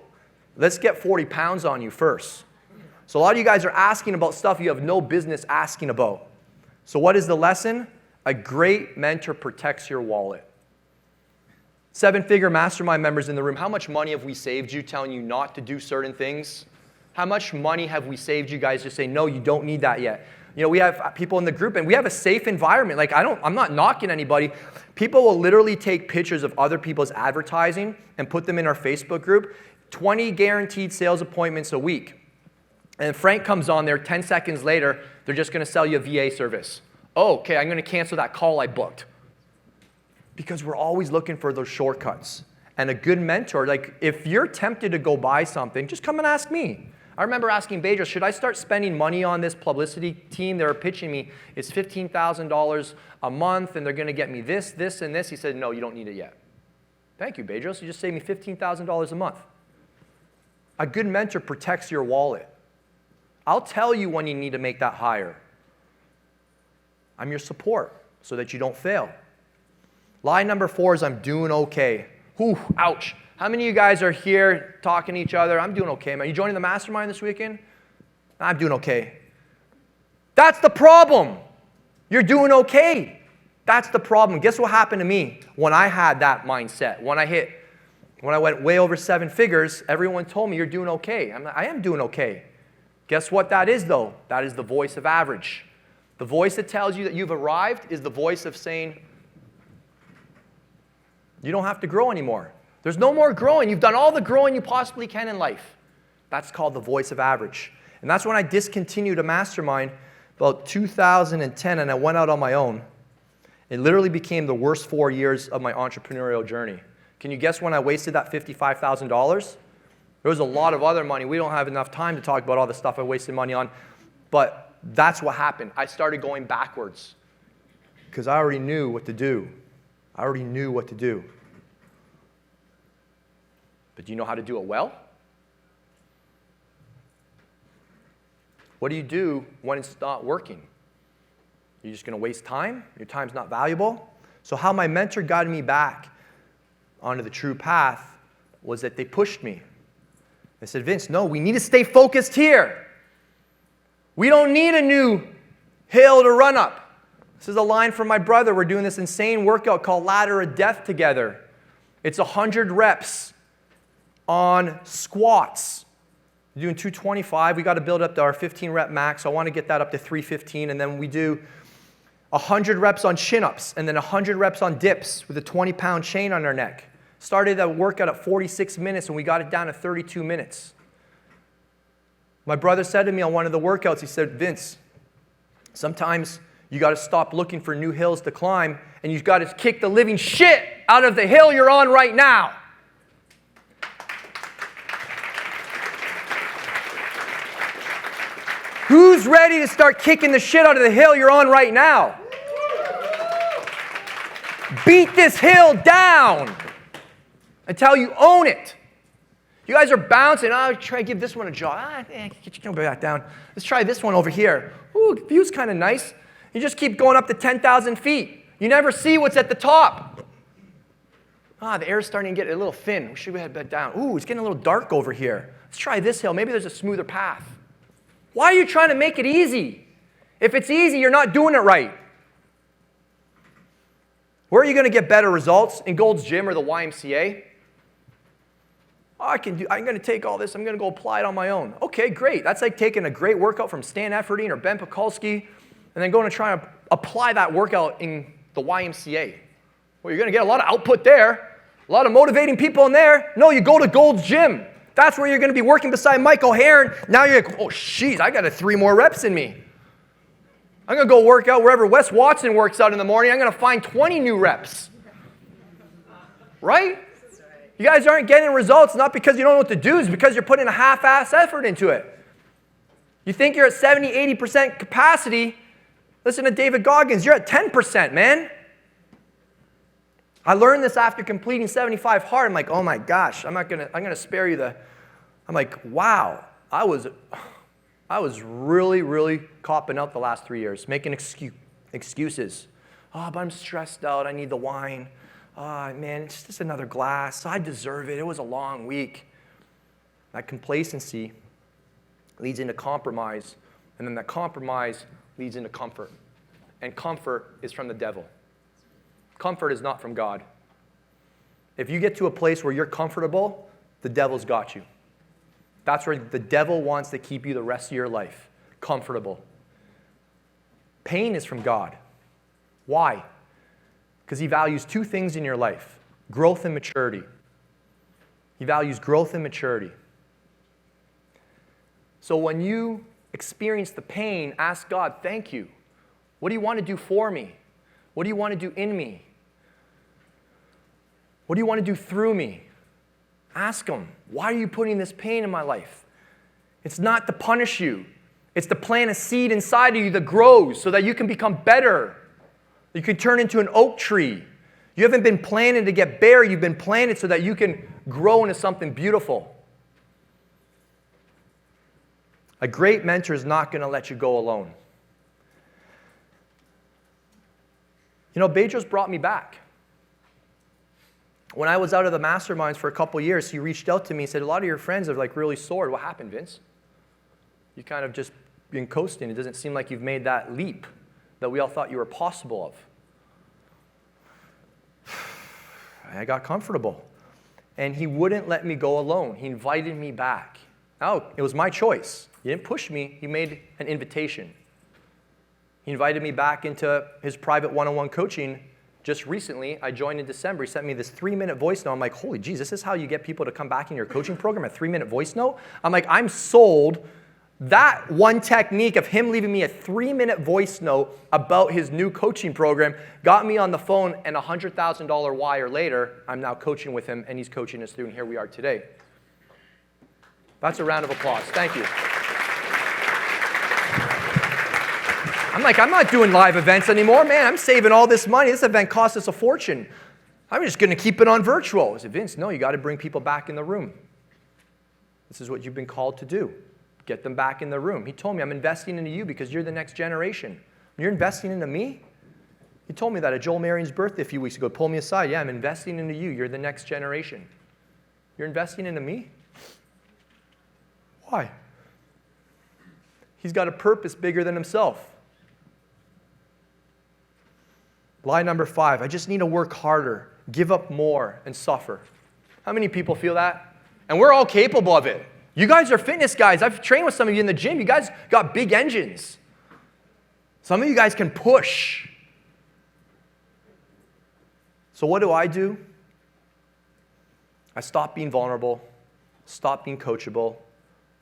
let's get 40 pounds on you first. So a lot of you guys are asking about stuff you have no business asking about. So what is the lesson? A great mentor protects your wallet. 7-figure mastermind members in the room, how much money have we saved you telling you not to do certain things? How much money have we saved you guys to say, no, you don't need that yet? You know, we have people in the group, and we have a safe environment. Like, I'm not knocking anybody. People will literally take pictures of other people's advertising and put them in our Facebook group. 20 guaranteed sales appointments a week. And Frank comes on there 10 seconds later, they're just going to sell you a VA service. Oh, okay, I'm going to cancel that call I booked. Because we're always looking for those shortcuts. And a good mentor, like if you're tempted to go buy something, just come and ask me. I remember asking Bedros, should I start spending money on this publicity team? They were pitching me, it's $15,000 a month, and they're going to get me this, this, and this. He said, no, you don't need it yet. Thank you, Bedros. You just saved me $15,000 a month. A good mentor protects your wallet. I'll tell you when you need to make that hire. I'm your support so that you don't fail. Lie number 4 is I'm doing okay. Whew, ouch. How many of you guys are here talking to each other? I'm doing okay, man. You joining the mastermind this weekend? I'm doing okay. That's the problem. You're doing okay. That's the problem. Guess what happened to me when I had that mindset? When I went way over 7 figures, everyone told me you're doing okay. I am doing okay. Guess what that is, though? That is the voice of average. The voice that tells you that you've arrived is the voice of saying, you don't have to grow anymore. There's no more growing. You've done all the growing you possibly can in life. That's called the voice of average. And that's when I discontinued a mastermind about 2010, and I went out on my own. It literally became the worst 4 years of my entrepreneurial journey. Can you guess when I wasted that $55,000? There was a lot of other money. We don't have enough time to talk about all the stuff I wasted money on. But that's what happened. I started going backwards because I already knew what to do. I already knew what to do. But do you know how to do it well? What do you do when it's not working? You're just going to waste time? Your time's not valuable? So how my mentor guided me back onto the true path was that they pushed me. They said, Vince, no, we need to stay focused here. We don't need a new hill to run up. This is a line from my brother. We're doing this insane workout called Ladder of Death together. It's 100 reps on squats. We're doing 225. We got to build up to our 15 rep max. So I want to get that up to 315. And then we do 100 reps on chin-ups and then 100 reps on dips with a 20-pound chain on our neck. Started that workout at 46 minutes and we got it down to 32 minutes. My brother said to me on one of the workouts, he said, Vince, sometimes you got to stop looking for new hills to climb and you've got to kick the living shit out of the hill you're on right now. Who's ready to start kicking the shit out of the hill you're on right now? Beat this hill down until you own it. You guys are bouncing. Oh, try to give this one a jog. Get your back down. Let's try this one over here. Ooh, the view's kind of nice. You just keep going up to 10,000 feet. You never see what's at the top. The air's starting to get a little thin. We should head back down. Ooh, it's getting a little dark over here. Let's try this hill. Maybe there's a smoother path. Why are you trying to make it easy? If it's easy, you're not doing it right. Where are you going to get better results? In Gold's Gym or the YMCA? I'm going to take all this. I'm going to go apply it on my own. Okay, great. That's like taking a great workout from Stan Efferding or Ben Pekulski and then going to try and apply that workout in the YMCA. Well, you're going to get a lot of output there, a lot of motivating people in there. No, you go to Gold's Gym. That's where you're going to be working beside Michael Heron. Now you're like, oh, jeez, I got 3 more reps in me. I'm going to go work out wherever Wes Watson works out in the morning. I'm going to find 20 new reps. Right? You guys aren't getting results not because you don't know what to do. It's because you're putting a half-ass effort into it. You think you're at 70, 80% capacity. Listen to David Goggins. You're at 10%, man. I learned this after completing 75 hard. I'm like, oh my gosh, I'm going to spare you I'm like, wow. I was really, really copping out the last 3 years, making excuses. Oh, but I'm stressed out. I need the wine. Oh, man, it's just another glass. I deserve it. It was a long week. That complacency leads into compromise, and then that compromise leads into comfort. And comfort is from the devil. Comfort is not from God. If you get to a place where you're comfortable, the devil's got you. That's where the devil wants to keep you the rest of your life, comfortable. Pain is from God. Why? Because he values 2 things in your life, growth and maturity. He values growth and maturity. So when you experience the pain, ask God, thank you. What do you want to do for me? What do you want to do in me? What do you want to do through me? Ask him, why are you putting this pain in my life? It's not to punish you. It's to plant a seed inside of you that grows so that you can become better. You can turn into an oak tree. You haven't been planted to get bare. You've been planted so that you can grow into something beautiful. A great mentor is not going to let you go alone. You know, Bedros brought me back. When I was out of the masterminds for a couple years, he reached out to me and said, a lot of your friends have like really soared. What happened, Vince? You kind of just been coasting. It doesn't seem like you've made that leap that we all thought you were possible of. I got comfortable. And he wouldn't let me go alone. He invited me back. Oh, it was my choice. He didn't push me. He made an invitation. He invited me back into his private one-on-one coaching. Just recently, I joined in December. He sent me this 3-minute voice note. I'm like, holy geez, this is how you get people to come back in your coaching program, a 3-minute voice note? I'm like, I'm sold. That one technique of him leaving me a 3-minute voice note about his new coaching program got me on the phone, and a $100,000 wire later, I'm now coaching with him, and he's coaching us through, and here we are today. That's a round of applause. Thank you. I'm like, I'm not doing live events anymore. Man, I'm saving all this money. This event cost us a fortune. I'm just going to keep it on virtual. I said, Vince, no, you got to bring people back in the room. This is what you've been called to do. Get them back in the room. He told me, I'm investing into you because you're the next generation. You're investing into me? He told me that at Joel Marion's birthday a few weeks ago. Pulled me aside. Yeah, I'm investing into you. You're the next generation. You're investing into me? Why? He's got a purpose bigger than himself. Lie number 5, I just need to work harder, give up more, and suffer. How many people feel that? And we're all capable of it. You guys are fitness guys. I've trained with some of you in the gym. You guys got big engines. Some of you guys can push. So what do? I stop being vulnerable, stop being coachable,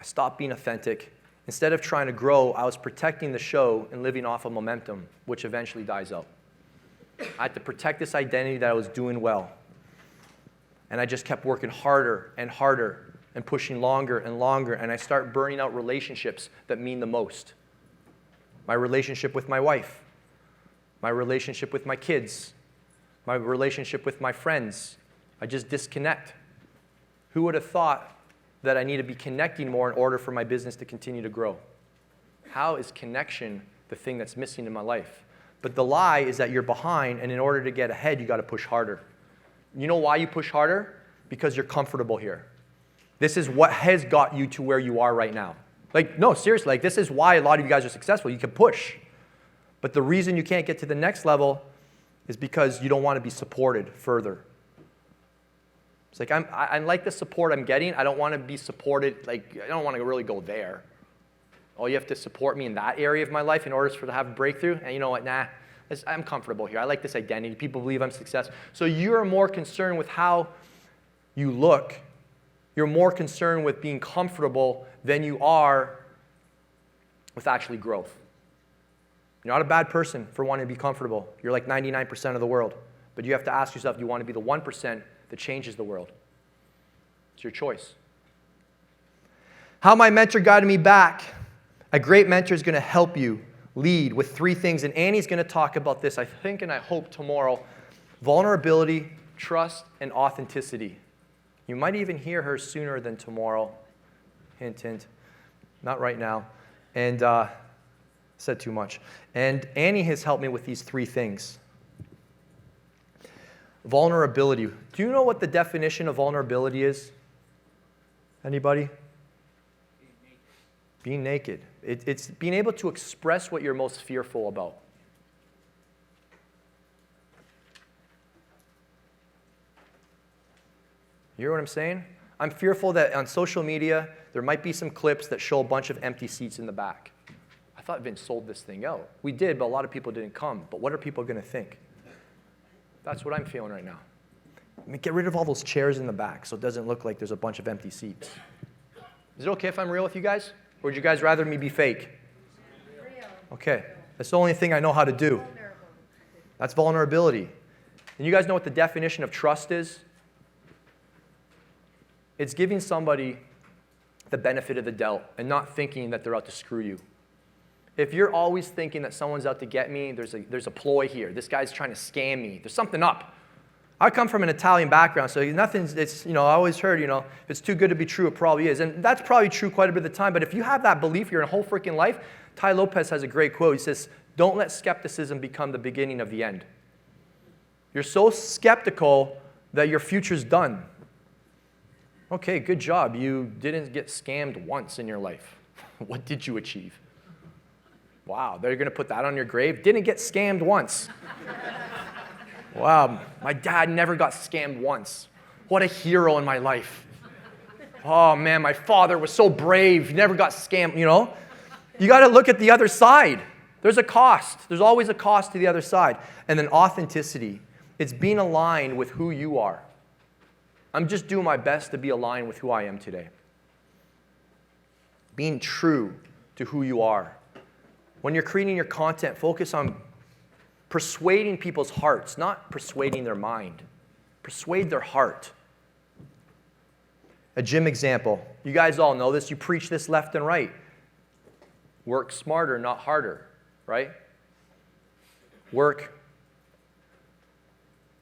I stopped being authentic. Instead of trying to grow, I was protecting the show and living off of momentum, which eventually dies out. I had to protect this identity that I was doing well. And I just kept working harder and harder and pushing longer and longer, and I start burning out relationships that mean the most. My relationship with my wife, my relationship with my kids, my relationship with my friends. I just disconnect. Who would have thought that I need to be connecting more in order for my business to continue to grow? How is connection the thing that's missing in my life? But the lie is that you're behind, and in order to get ahead, you got to push harder. You know why you push harder? Because you're comfortable here. This is what has got you to where you are right now. Like, no, seriously, like this is why a lot of you guys are successful. You can push. But the reason you can't get to the next level is because you don't want to be supported further. It's like, I like the support I'm getting. I don't want to be supported, like, I don't want to really go there. Oh, you have to support me in that area of my life in order for to have a breakthrough? And you know what? Nah, I'm comfortable here. I like this identity. People believe I'm successful. So you're more concerned with how you look. You're more concerned with being comfortable than you are with actually growth. You're not a bad person for wanting to be comfortable. You're like 99% of the world. But you have to ask yourself, do you want to be the 1% that changes the world? It's your choice. How my mentor guided me back. A great mentor is going to help you lead with 3 things. And Annie's going to talk about this, I think, and I hope tomorrow. Vulnerability, trust, and authenticity. You might even hear her sooner than tomorrow. Hint, hint. Not right now. And said too much. And Annie has helped me with these 3 things. Vulnerability. Do you know what the definition of vulnerability is? Anybody? Being naked. It's being able to express what you're most fearful about. You hear what I'm saying? I'm fearful that on social media, there might be some clips that show a bunch of empty seats in the back. I thought Vince sold this thing out. We did, but a lot of people didn't come. But what are people going to think? That's what I'm feeling right now. I mean, get rid of all those chairs in the back so it doesn't look like there's a bunch of empty seats. Is it okay if I'm real with you guys? Or would you guys rather me be fake? Real. Okay. That's the only thing I know how to do. That's vulnerability. And you guys know what the definition of trust is? It's giving somebody the benefit of the doubt and not thinking that they're out to screw you. If you're always thinking that someone's out to get me, there's a ploy here. This guy's trying to scam me. There's something up. I come from an Italian background, so I always heard, if it's too good to be true, it probably is. And that's probably true quite a bit of the time. But if you have that belief your whole freaking life, Ty Lopez has a great quote. He says, don't let skepticism become the beginning of the end. You're so skeptical that your future's done. Okay, good job. You didn't get scammed once in your life. What did you achieve? Wow, they're going to put that on your grave? Didn't get scammed once. Wow, my dad never got scammed once. What a hero in my life. Oh man, my father was so brave. He never got scammed, you know? You got to look at the other side. There's a cost. There's always a cost to the other side. And then authenticity. It's being aligned with who you are. I'm just doing my best to be aligned with who I am today. Being true to who you are. When you're creating your content, focus on persuading people's hearts, not persuading their mind. Persuade their heart. A gym example. You guys all know this. You preach this left and right. Work smarter, not harder, right? Work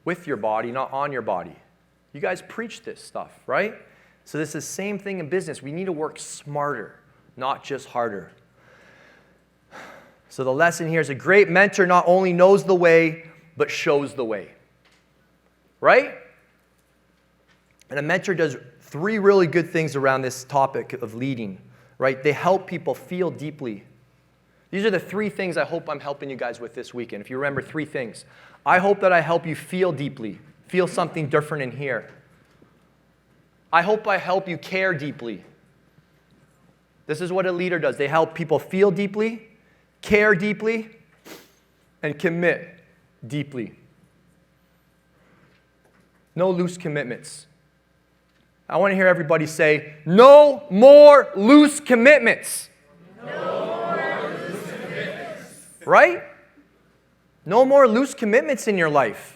with your body, not on your body. You guys preach this stuff, right? So this is the same thing in business. We need to work smarter, not just harder. So the lesson here is a great mentor not only knows the way, but shows the way. Right? And a mentor does 3 really good things around this topic of leading. Right? They help people feel deeply. These are the 3 things I hope I'm helping you guys with this weekend. If you remember 3 things. I hope that I help you feel deeply. Feel something different in here. I hope I help you care deeply. This is what a leader does. They help people feel deeply, care deeply, and commit deeply. No loose commitments. I want to hear everybody say, no more loose commitments. No more loose commitments. Right? No more loose commitments in your life.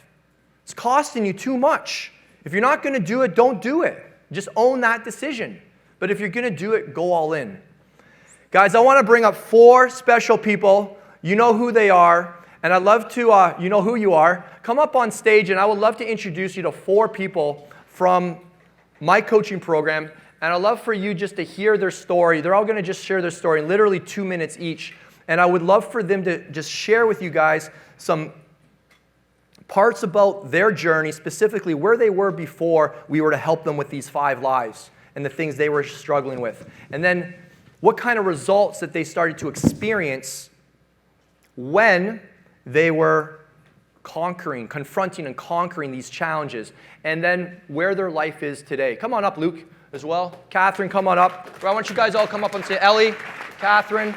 It's costing you too much. If you're not going to do it, don't do it. Just own that decision. But if you're going to do it, go all in. Guys, I want to bring up 4 special people. You know who they are. And I'd love to, you know who you are. Come up on stage, and I would love to introduce you to 4 people from my coaching program. And I'd love for you just to hear their story. They're all going to just share their story in literally 2 minutes each. And I would love for them to just share with you guys some parts about their journey, specifically where they were before we were to help them with these 5 lives and the things they were struggling with. And then what kind of results that they started to experience when they were confronting and conquering these challenges, and then where their life is today. Come on up, Luke, as well. Catherine, come on up. I want you guys all come up and say, Ellie, Catherine,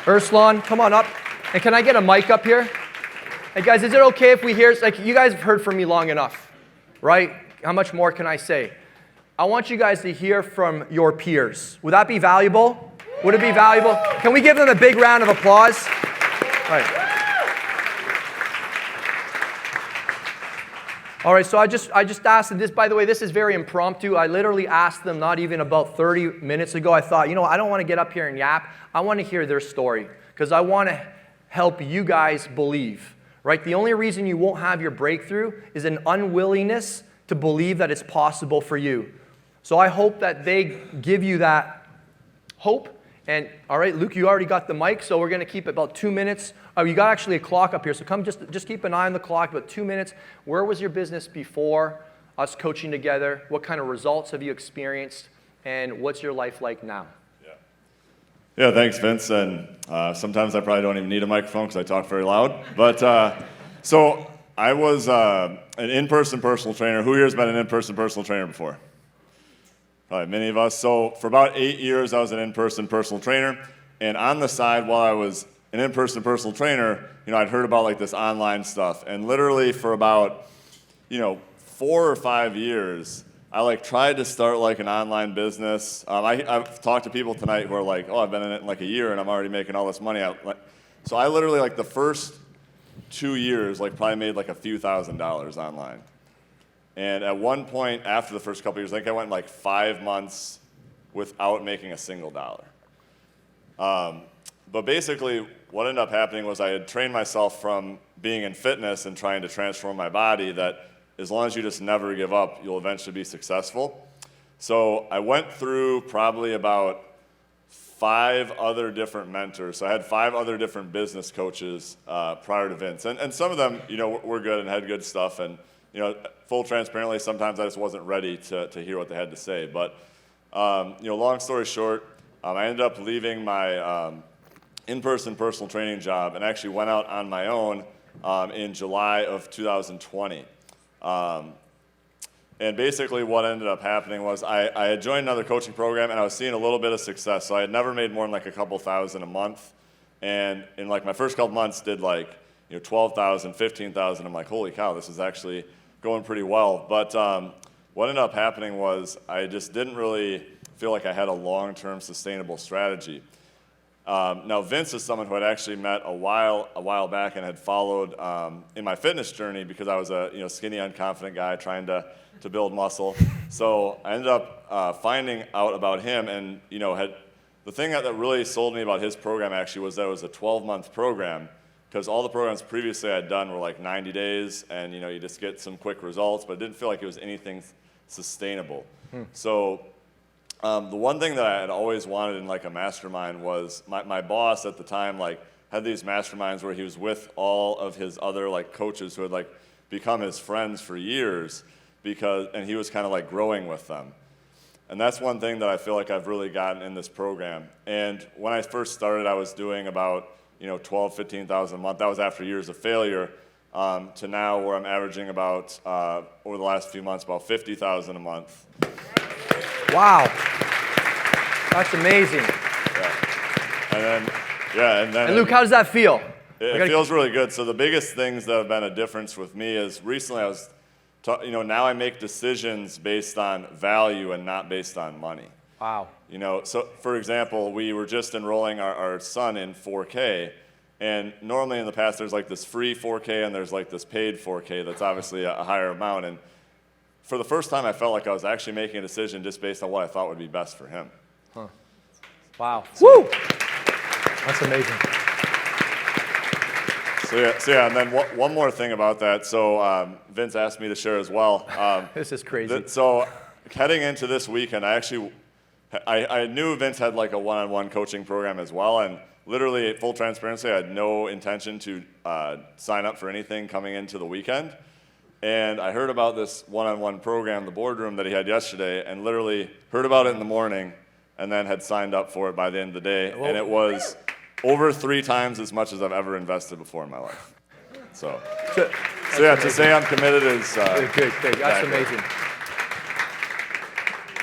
Urslan, come on up. And can I get a mic up here? Hey guys, is it okay if we hear, like you guys have heard from me long enough, right? How much more can I say? I want you guys to hear from your peers. Would that be valuable? Would it be valuable? Can we give them a big round of applause? All right, so I just asked them this. By the way, this is very impromptu. I literally asked them not even about 30 minutes ago. I thought, I don't want to get up here and yap. I want to hear their story because I want to help you guys believe, right? The only reason you won't have your breakthrough is an unwillingness to believe that it's possible for you. So I hope that they give you that hope. And all right, Luke, you already got the mic, so we're going to keep it about 2 minutes. You got actually a clock up here, so come just keep an eye on the clock, about 2 minutes. Where was your business before us coaching together? What kind of results have you experienced? And what's your life like now? Yeah, thanks, Vince. And sometimes I probably don't even need a microphone because I talk very loud. But so I was an in-person personal trainer. Who here has been an in-person personal trainer before? Probably many of us. So for about 8 years, I was an in-person personal trainer. And on the side, while I was an in-person personal trainer, I'd heard about like this online stuff. And literally for about, 4 or 5 years, I tried to start like an online business. I've talked to people tonight who are like, oh, I've been in it in like a year and I'm already making all this money. So I literally the first 2 years, probably made a few $1,000s online. And at one point after the first couple of years, I went 5 months without making a single dollar. But basically what ended up happening was I had trained myself from being in fitness and trying to transform my body that as long as you just never give up, you'll eventually be successful. So I went through probably about 5 other different mentors. So I had 5 other different business coaches prior to Vince. And some of them, were good and had good stuff. And full transparently, sometimes I just wasn't ready to hear what they had to say. But, long story short, I ended up leaving my in-person personal training job and actually went out on my own in July of 2020. And basically what ended up happening was I had joined another coaching program and I was seeing a little bit of success. So I had never made more than like a couple thousand a month. And in like my first couple months did like 12,000, 15,000. I'm like, holy cow, this is actually going pretty well. But what ended up happening was I just didn't really feel like I had a long-term sustainable strategy. Now Vince is someone who I'd actually met a while back and had followed in my fitness journey because I was a skinny, unconfident guy trying to build muscle. So I ended up finding out about him, and the thing that really sold me about his program actually was that it was a 12-month program, because all the programs previously I'd done were like 90 days, and you just get some quick results, but it didn't feel like it was anything sustainable. So the one thing that I had always wanted in like a mastermind was my boss at the time like had these masterminds where he was with all of his other like coaches who had like become his friends for years, and he was kind of like growing with them. And that's one thing that I feel like I've really gotten in this program. And when I first started, I was doing about 12, 15,000 a month. That was after years of failure, to now where I'm averaging about, over the last few months, about 50,000 a month. Wow. That's amazing. And Luke, how does that feel? It feels really good. So the biggest things that have been a difference with me is recently I was, now I make decisions based on value and not based on money. Wow. So for example, we were just enrolling our son in 4K, and normally in the past there's like this free 4K and there's like this paid 4K that's obviously a higher amount. And for the first time I felt like I was actually making a decision just based on what I thought would be best for him. Huh. Wow. Woo! That's amazing. So yeah, and then one more thing about that. So Vince asked me to share as well. This is crazy. So heading into this weekend, I knew Vince had like a one-on-one coaching program as well, and literally, full transparency, I had no intention to sign up for anything coming into the weekend. And I heard about this one-on-one program, the boardroom that he had yesterday, and literally heard about it in the morning, and then had signed up for it by the end of the day. And it was over 3 times as much as I've ever invested before in my life. So yeah, to say I'm committed is good. That's amazing.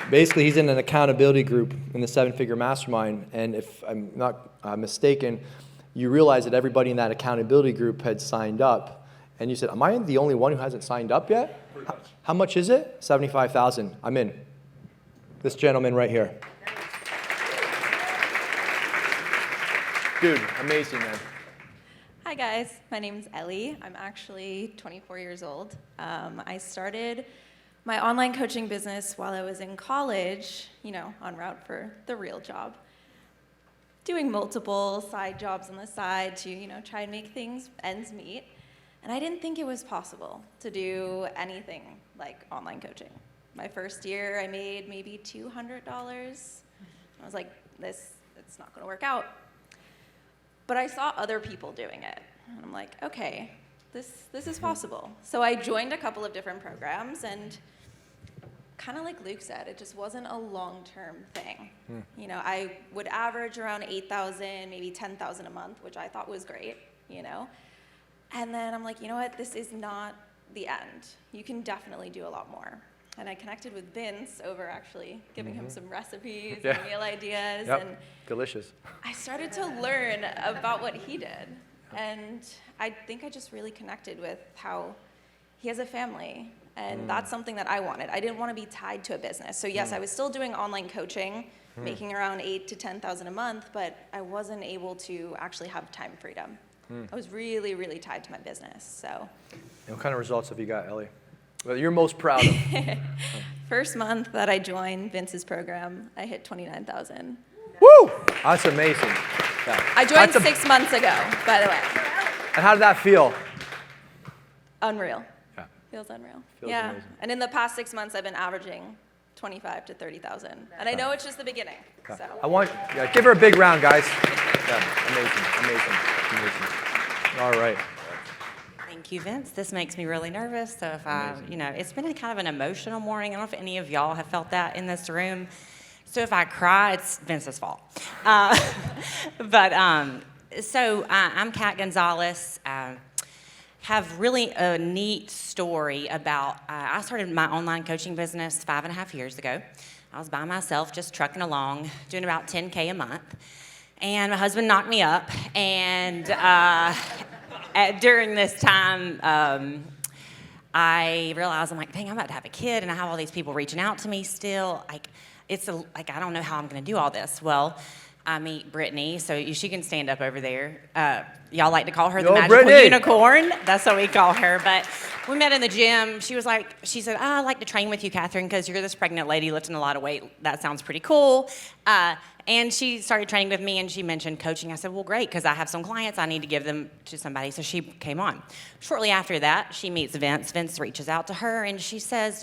Basically, he's in an accountability group in the 7-figure mastermind, and if I'm not mistaken, you realize that everybody in that accountability group had signed up, and you said, am I the only one who hasn't signed up yet? How much is it? $75,000. I'm in. This gentleman right here. Dude, amazing, man. Hi guys, my name's Ellie. I'm actually 24 years old. I started my online coaching business while I was in college, en route for the real job. Doing multiple side jobs on the side to, try and make ends meet. And I didn't think it was possible to do anything like online coaching. My first year, I made maybe $200. I was like, it's not gonna work out. But I saw other people doing it. And I'm like, okay, this is possible. So I joined a couple of different programs, and kind of like Luke said, it just wasn't a long-term thing. I would average around 8,000, maybe 10,000 a month, which I thought was great, And then I'm like, you know what, this is not the end. You can definitely do a lot more. And I connected with Vince over actually giving him some recipes and meal ideas. Yep. And Delicious. I started to learn about what he did. And I think I just really connected with how he has a family. And that's something that I wanted. I didn't want to be tied to a business. So yes, I was still doing online coaching, making around 8,000 to 10,000 a month, but I wasn't able to actually have time freedom. I was really, really tied to my business. So. And what kind of results have you got, Ellie? Well, you're most proud of? First month that I joined Vince's program, I hit 29,000. Woo! That's amazing. Yeah. I joined 6 months ago, by the way. And how did that feel? Unreal. Yeah. Feels unreal. Feels yeah. amazing. And in the past 6 months, I've been averaging 25 to 30,000. And I know it's just the beginning. So. Give her a big round, guys. Yeah, amazing. All right. Thank you, Vince. This makes me really nervous. So if it's been kind of an emotional morning. I don't know if any of y'all have felt that in this room. So if I cry, it's Vince's fault. So I'm Kat Gonzalez. Have really a neat story about, I started my online coaching business 5.5 years ago. I was by myself, just trucking along, doing about 10K a month. And my husband knocked me up, and during this time, I realized, I'm like, dang, I'm about to have a kid, and I have all these people reaching out to me still. I don't know how I'm gonna do all this. Well, I meet Brittany, so she can stand up over there. Y'all like to call her the magical Brittany. unicorn. That's what we call her. But we met in the gym. She said, I'd like to train with you, Catherine, because you're this pregnant lady lifting a lot of weight. That sounds pretty cool. And she started training with me, and she mentioned coaching. I said, well, great, because I have some clients. I need to give them to somebody. So she came on. Shortly after that, she meets Vince. Vince reaches out to her, and she says,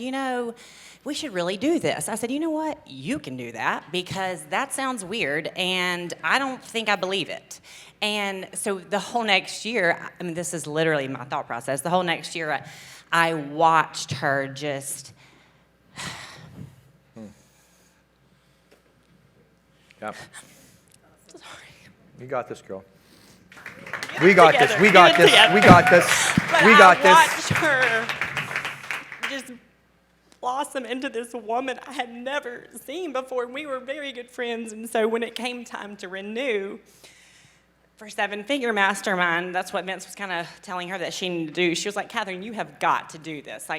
we should really do this. I said, you know what? You can do that, because that sounds weird, and I don't think I believe it. And so the whole next year, this is literally my thought process. The whole next year, I watched her just... Yep. You got this, girl. We got this. We got this. We got this. We got this. I watched her just blossom into this woman I had never seen before. We were very good friends, and so when it came time to renew for Seven-Figure Mastermind, that's what Vince was kind of telling her that she needed to do. She was like, Catherine, you have got to do this.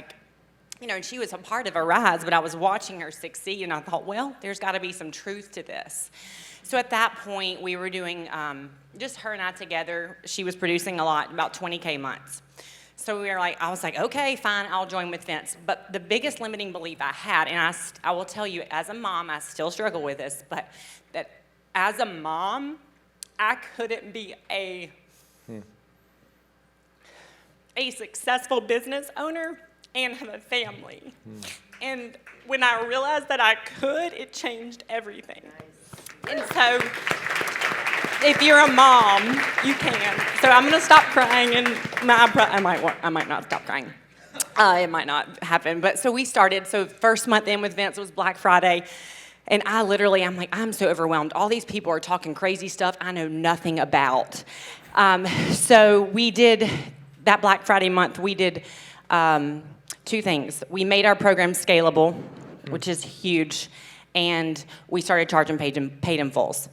And she was a part of a rise, but I was watching her succeed, and I thought, well, there's got to be some truth to this. So at that point, we were doing just her and I together. She was producing a lot, about 20K months. So I was like, okay, fine, I'll join with Vince. But the biggest limiting belief I had, and I will tell you, as a mom, I still struggle with this, but that as a mom, I couldn't be a successful business owner and have a family. And when I realized that I could, it changed everything. And so, if you're a mom, you can. So I'm gonna stop crying, and I might not stop crying. It might not happen. But so we started. So first month in with Vince was Black Friday, and I'm so overwhelmed. All these people are talking crazy stuff I know nothing about. So we did that Black Friday month. We did 2 things. We made our program scalable, which is huge, and we started charging paid in fulls.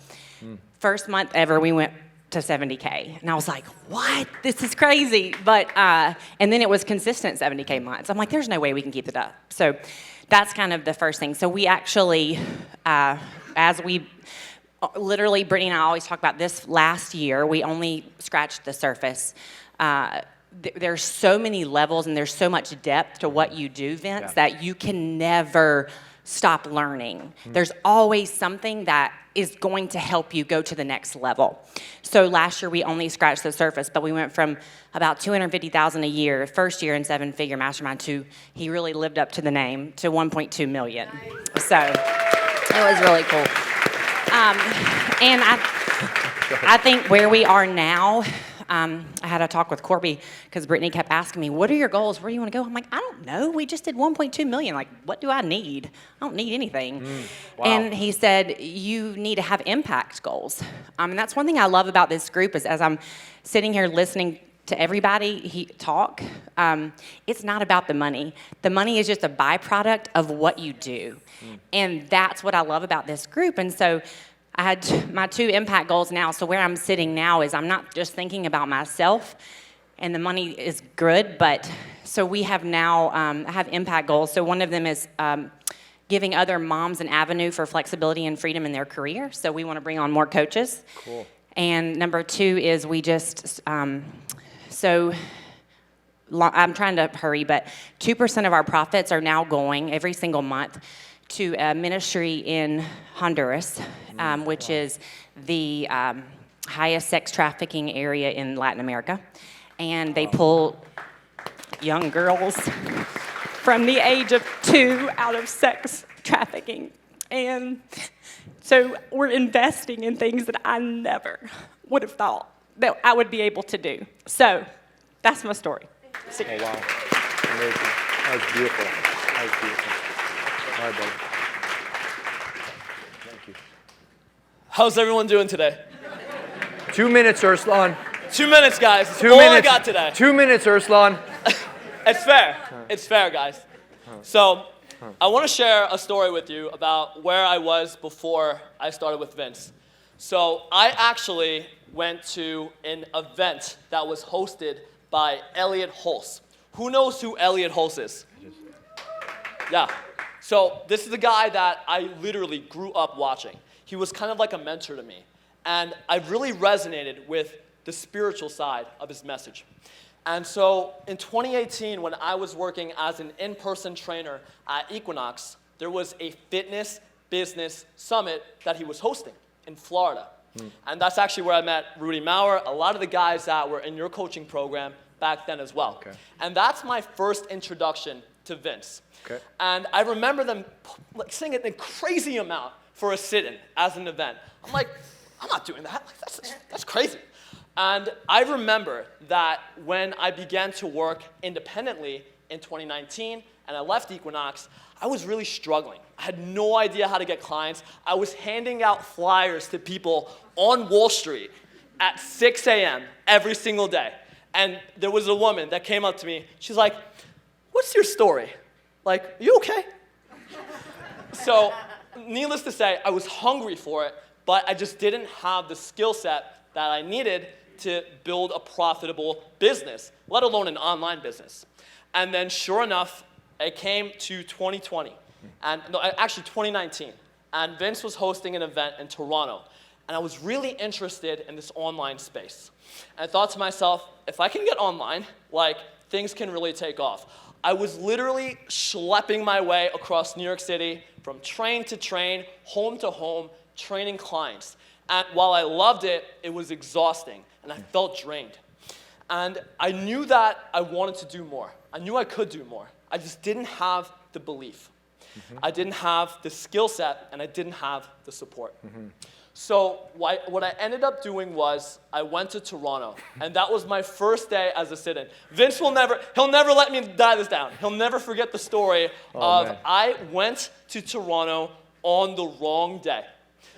First month ever, we went to 70K, and I was like, what? This is crazy. But and then it was consistent 70K months. I'm like, there's no way we can keep it up. So that's kind of the first thing. So we actually, literally, Brittany and I always talk about this last year, we only scratched the surface. There's so many levels and there's so much depth to what you do, Vince, that you can never stop learning. There's always something that is going to help you go to the next level. So last year we only scratched the surface, but we went from about $250,000 a year, first year in Seven-Figure Mastermind, to he really lived up to the name, to $1.2 million. So it was really cool. And I think where we are now, I had a talk with Corby because Brittany kept asking me, what are your goals? Where do you want to go? I'm like, I don't know. We just did 1.2 million. Like, what do I need? I don't need anything. Wow. And he said, you need to have impact goals. And that's one thing I love about this group is as I'm sitting here listening to everybody talk, it's not about the money. The money is just a byproduct of what you do. And that's what I love about this group. And so I had my 2 impact goals now. So where I'm sitting now is I'm not just thinking about myself, and the money is good, but so we have now, I have impact goals. So one of them is giving other moms an avenue for flexibility and freedom in their career. So we want to bring on more coaches. Cool. And number 2 is we just, I'm trying to hurry, but 2% of our profits are now going every single month to a ministry in Honduras, which is the highest sex trafficking area in Latin America. And they pull young girls from the age of 2 out of sex trafficking. And so we're investing in things that I never would have thought that I would be able to do. So That's my story. Oh, wow. Amazing. That was beautiful. That was beautiful. All right, buddy. Thank you. How's everyone doing today? 2 minutes, Urslan. 2 minutes, guys. That's 2 all minutes. I got today. 2 minutes, Urslan. It's fair. It's fair, guys. So, I want to share a story with you about where I was before I started with Vince. So, I actually went to an event that was hosted by Elliot Hulse. Who knows who Elliot Hulse is? Yeah. So, this is the guy that I literally grew up watching. He was kind of like a mentor to me. And I really resonated with the spiritual side of his message. And so in 2018, when I was working as an in-person trainer at Equinox, there was a fitness business summit that he was hosting in Florida. And that's actually where I met Rudy Maurer, a lot of the guys that were in your coaching program back then as well. Okay. And that's my first introduction to Vince. Okay. And I remember them singing a crazy amount for a sit-in as an event. I'm like, I'm not doing that. Like, that's crazy. And I remember that when I began to work independently in 2019 and I left Equinox, I was really struggling. I had no idea how to get clients. I was handing out flyers to people on Wall Street at 6 a.m. every single day. And there was a woman that came up to me. She's like, "What's your story? Like, are you okay?" So, needless to say, I was hungry for it, but I just didn't have the skill set that I needed to build a profitable business, let alone an online business. And then sure enough, it came to 2020, and no, actually 2019, and Vince was hosting an event in Toronto, and I was really interested in this online space. And I thought to myself, if I can get online, like, things can really take off. I was literally schlepping my way across New York City from train to train, home to home, training clients. And while I loved it, it was exhausting, and I felt drained. And I knew that I wanted to do more. I knew I could do more. I just didn't have the belief. I didn't have the skill set, and I didn't have the support. So what I ended up doing was I went to Toronto, and that was my first day as a sit-in. Vince he'll never let me die this down. He'll never forget the story of man. I went to Toronto on the wrong day.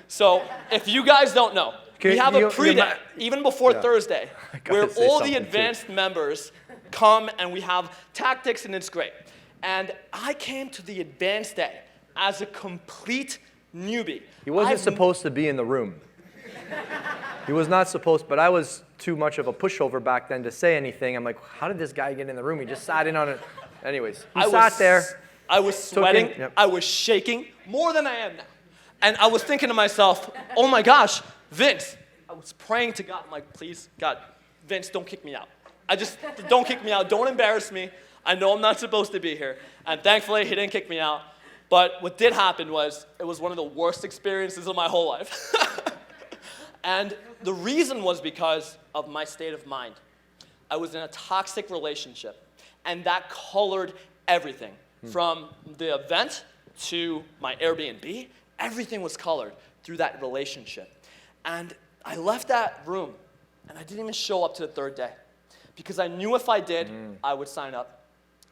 So if you guys don't know, we have a pre-day, even before Thursday, where say all the something, too. advanced members come and we have tactics and it's great. And I came to the advanced day as a complete newbie. He wasn't supposed to be in the room. He was not supposed, but I was too much of a pushover back then to say anything. I'm like, how did this guy get in the room? He just sat in on it. Anyways, he sat there. I was sweating. Yep. I was shaking more than I am now. And I was thinking to myself, oh my gosh, Vince. I was praying to God. I'm like, please, God, Vince, don't kick me out. Don't kick me out. Don't embarrass me. I know I'm not supposed to be here. And thankfully, he didn't kick me out. But what did happen was, it was one of the worst experiences of my whole life. And the reason was because of my state of mind. I was in a toxic relationship, and that colored everything. From the event to my Airbnb, everything was colored through that relationship. And I left that room, and I didn't even show up to the third day. Because I knew if I did, I would sign up.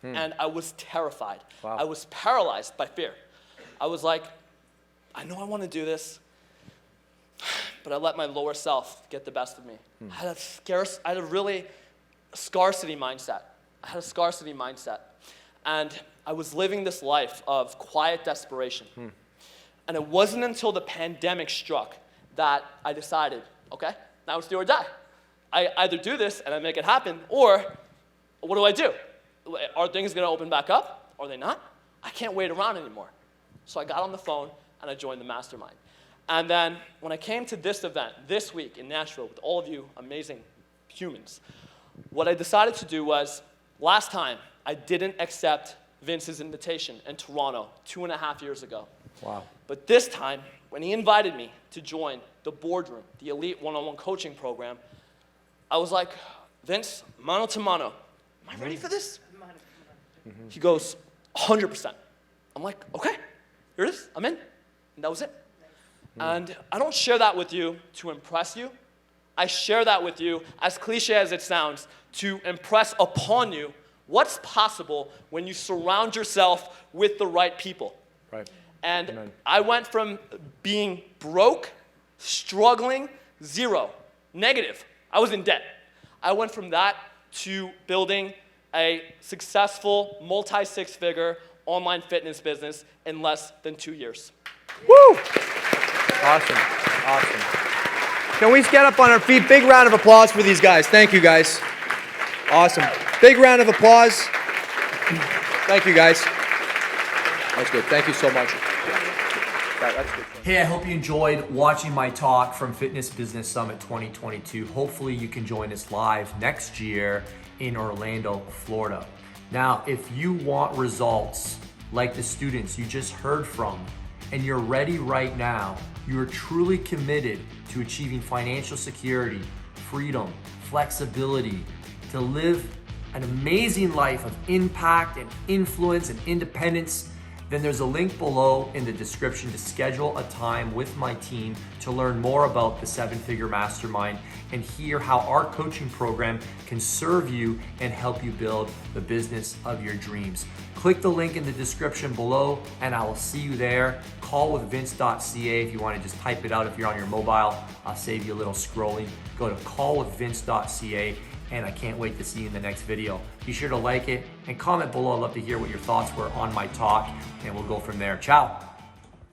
And I was terrified. Wow. I was paralyzed by fear. I was like, I know I want to do this, but I let my lower self get the best of me. I had a really scarcity mindset. And I was living this life of quiet desperation. And it wasn't until the pandemic struck that I decided, okay, now it's do or die. I either do this and I make it happen, or what do I do? Are things going to open back up? Are they not? I can't wait around anymore. So I got on the phone and I joined the mastermind. And then when I came to this event this week in Nashville with all of you amazing humans, what I decided to do was, last time I didn't accept Vince's invitation in Toronto 2.5 years ago. Wow. But this time, when he invited me to join the boardroom, the elite one-on-one coaching program, I was like, Vince, mano to mano, am I ready for this? He goes, 100%. I'm like, okay, here it is, I'm in. And that was it. And I don't share that with you to impress you. I share that with you, as cliche as it sounds, to impress upon you what's possible when you surround yourself with the right people. Right. And Amen. I went from being broke, struggling, zero, negative. I was in debt. I went from that to building a successful multi-six-figure online fitness business in less than 2 years. Woo! Awesome. Awesome. Can we get up on our feet? Big round of applause for these guys. Thank you, guys. Awesome. Big round of applause. Thank you, guys. That's good. Thank you so much. That's good. Hey, I hope you enjoyed watching my talk from Fitness Business Summit 2022. Hopefully you can join us live next year in Orlando, Florida. Now, if you want results like the students you just heard from, and you're ready right now, you are truly committed to achieving financial security, freedom, flexibility, to live an amazing life of impact and influence and independence, then there's a link below in the description to schedule a time with my team to learn more about the 7-Figure Mastermind and hear how our coaching program can serve you and help you build the business of your dreams. Click the link in the description below and I will see you there. Callwithvince.ca if you want to just type it out if you're on your mobile. I'll save you a little scrolling. Go to callwithvince.ca. And I can't wait to see you in the next video. Be sure to like it and comment below. I'd love to hear what your thoughts were on my talk, and we'll go from there. Ciao.